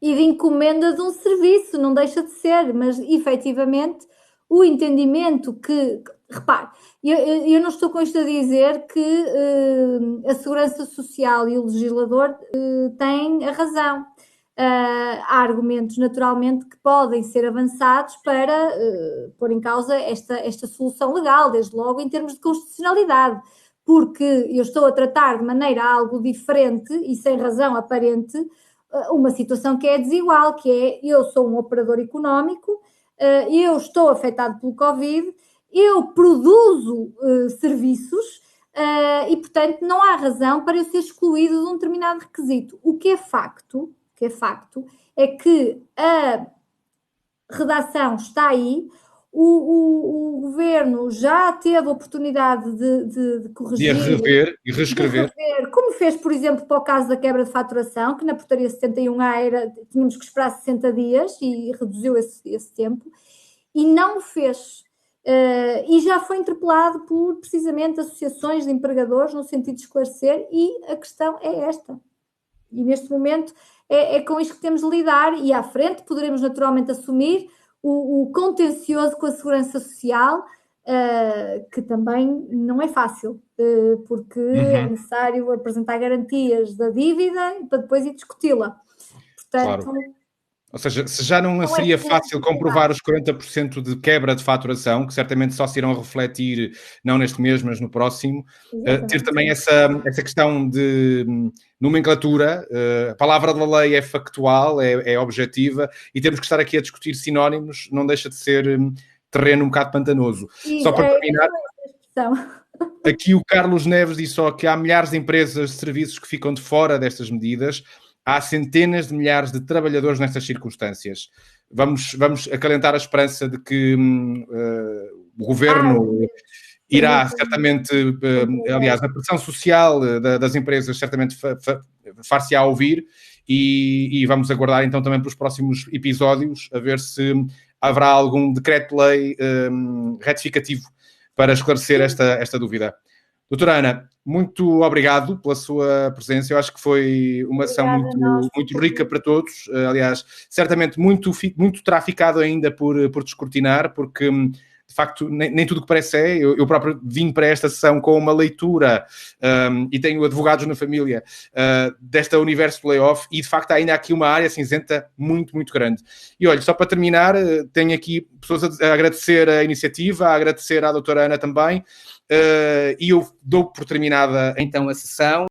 [SPEAKER 2] E de encomenda de um serviço, não deixa de ser, mas efetivamente o entendimento que, repare, eu não estou com isto a dizer que a Segurança Social e o legislador têm a razão. Há argumentos, naturalmente, que podem ser avançados para pôr em causa esta solução legal, desde logo em termos de constitucionalidade, porque eu estou a tratar de maneira algo diferente e sem razão aparente uma situação que é desigual, que é eu sou um operador económico, eu estou afetado pelo Covid, eu produzo serviços e, portanto, não há razão para eu ser excluído de um determinado requisito. O que é facto é que a redação está aí, o governo já teve a oportunidade de corrigir,
[SPEAKER 1] de rever e reescrever.
[SPEAKER 2] Como fez, por exemplo, para o caso da quebra de faturação, que na portaria 71A tínhamos que esperar 60 dias e reduziu esse tempo, e não o fez. E já foi interpelado por, precisamente, associações de empregadores no sentido de esclarecer, e a questão é esta. E neste momento é com isto que temos de lidar, e à frente poderemos naturalmente assumir o contencioso com a Segurança Social, que também não é fácil, porque é necessário apresentar garantias da dívida para depois ir discuti-la. Portanto,
[SPEAKER 1] claro. Ou seja, se já não seria fácil comprovar os 40% de quebra de faturação, que certamente só se irão refletir não neste mês, mas no próximo, ter também essa questão de nomenclatura, a palavra da lei é factual, é objetiva, e temos que estar aqui a discutir sinónimos, não deixa de ser terreno um bocado pantanoso. Só para terminar, aqui o Carlos Neves diz só que há milhares de empresas de serviços que ficam de fora destas medidas. Há centenas de milhares de trabalhadores nestas circunstâncias. Vamos acalentar a esperança de que o governo irá certamente, aliás, a pressão social das empresas certamente far-se-á ouvir, e vamos aguardar então também para os próximos episódios a ver se haverá algum decreto-lei retificativo para esclarecer esta dúvida. Doutora Ana, muito obrigado pela sua presença. Eu acho que foi uma sessão muito rica para todos. Aliás, certamente muito terá ficado ainda por descortinar, porque de facto nem tudo que parece é. Eu próprio vim para esta sessão com uma leitura e tenho advogados na família desta universo de layoff, e de facto há ainda aqui uma área cinzenta muito, muito grande. E olha, só para terminar, tenho aqui pessoas a agradecer a iniciativa, a agradecer à doutora Ana também. E eu dou por terminada então a sessão.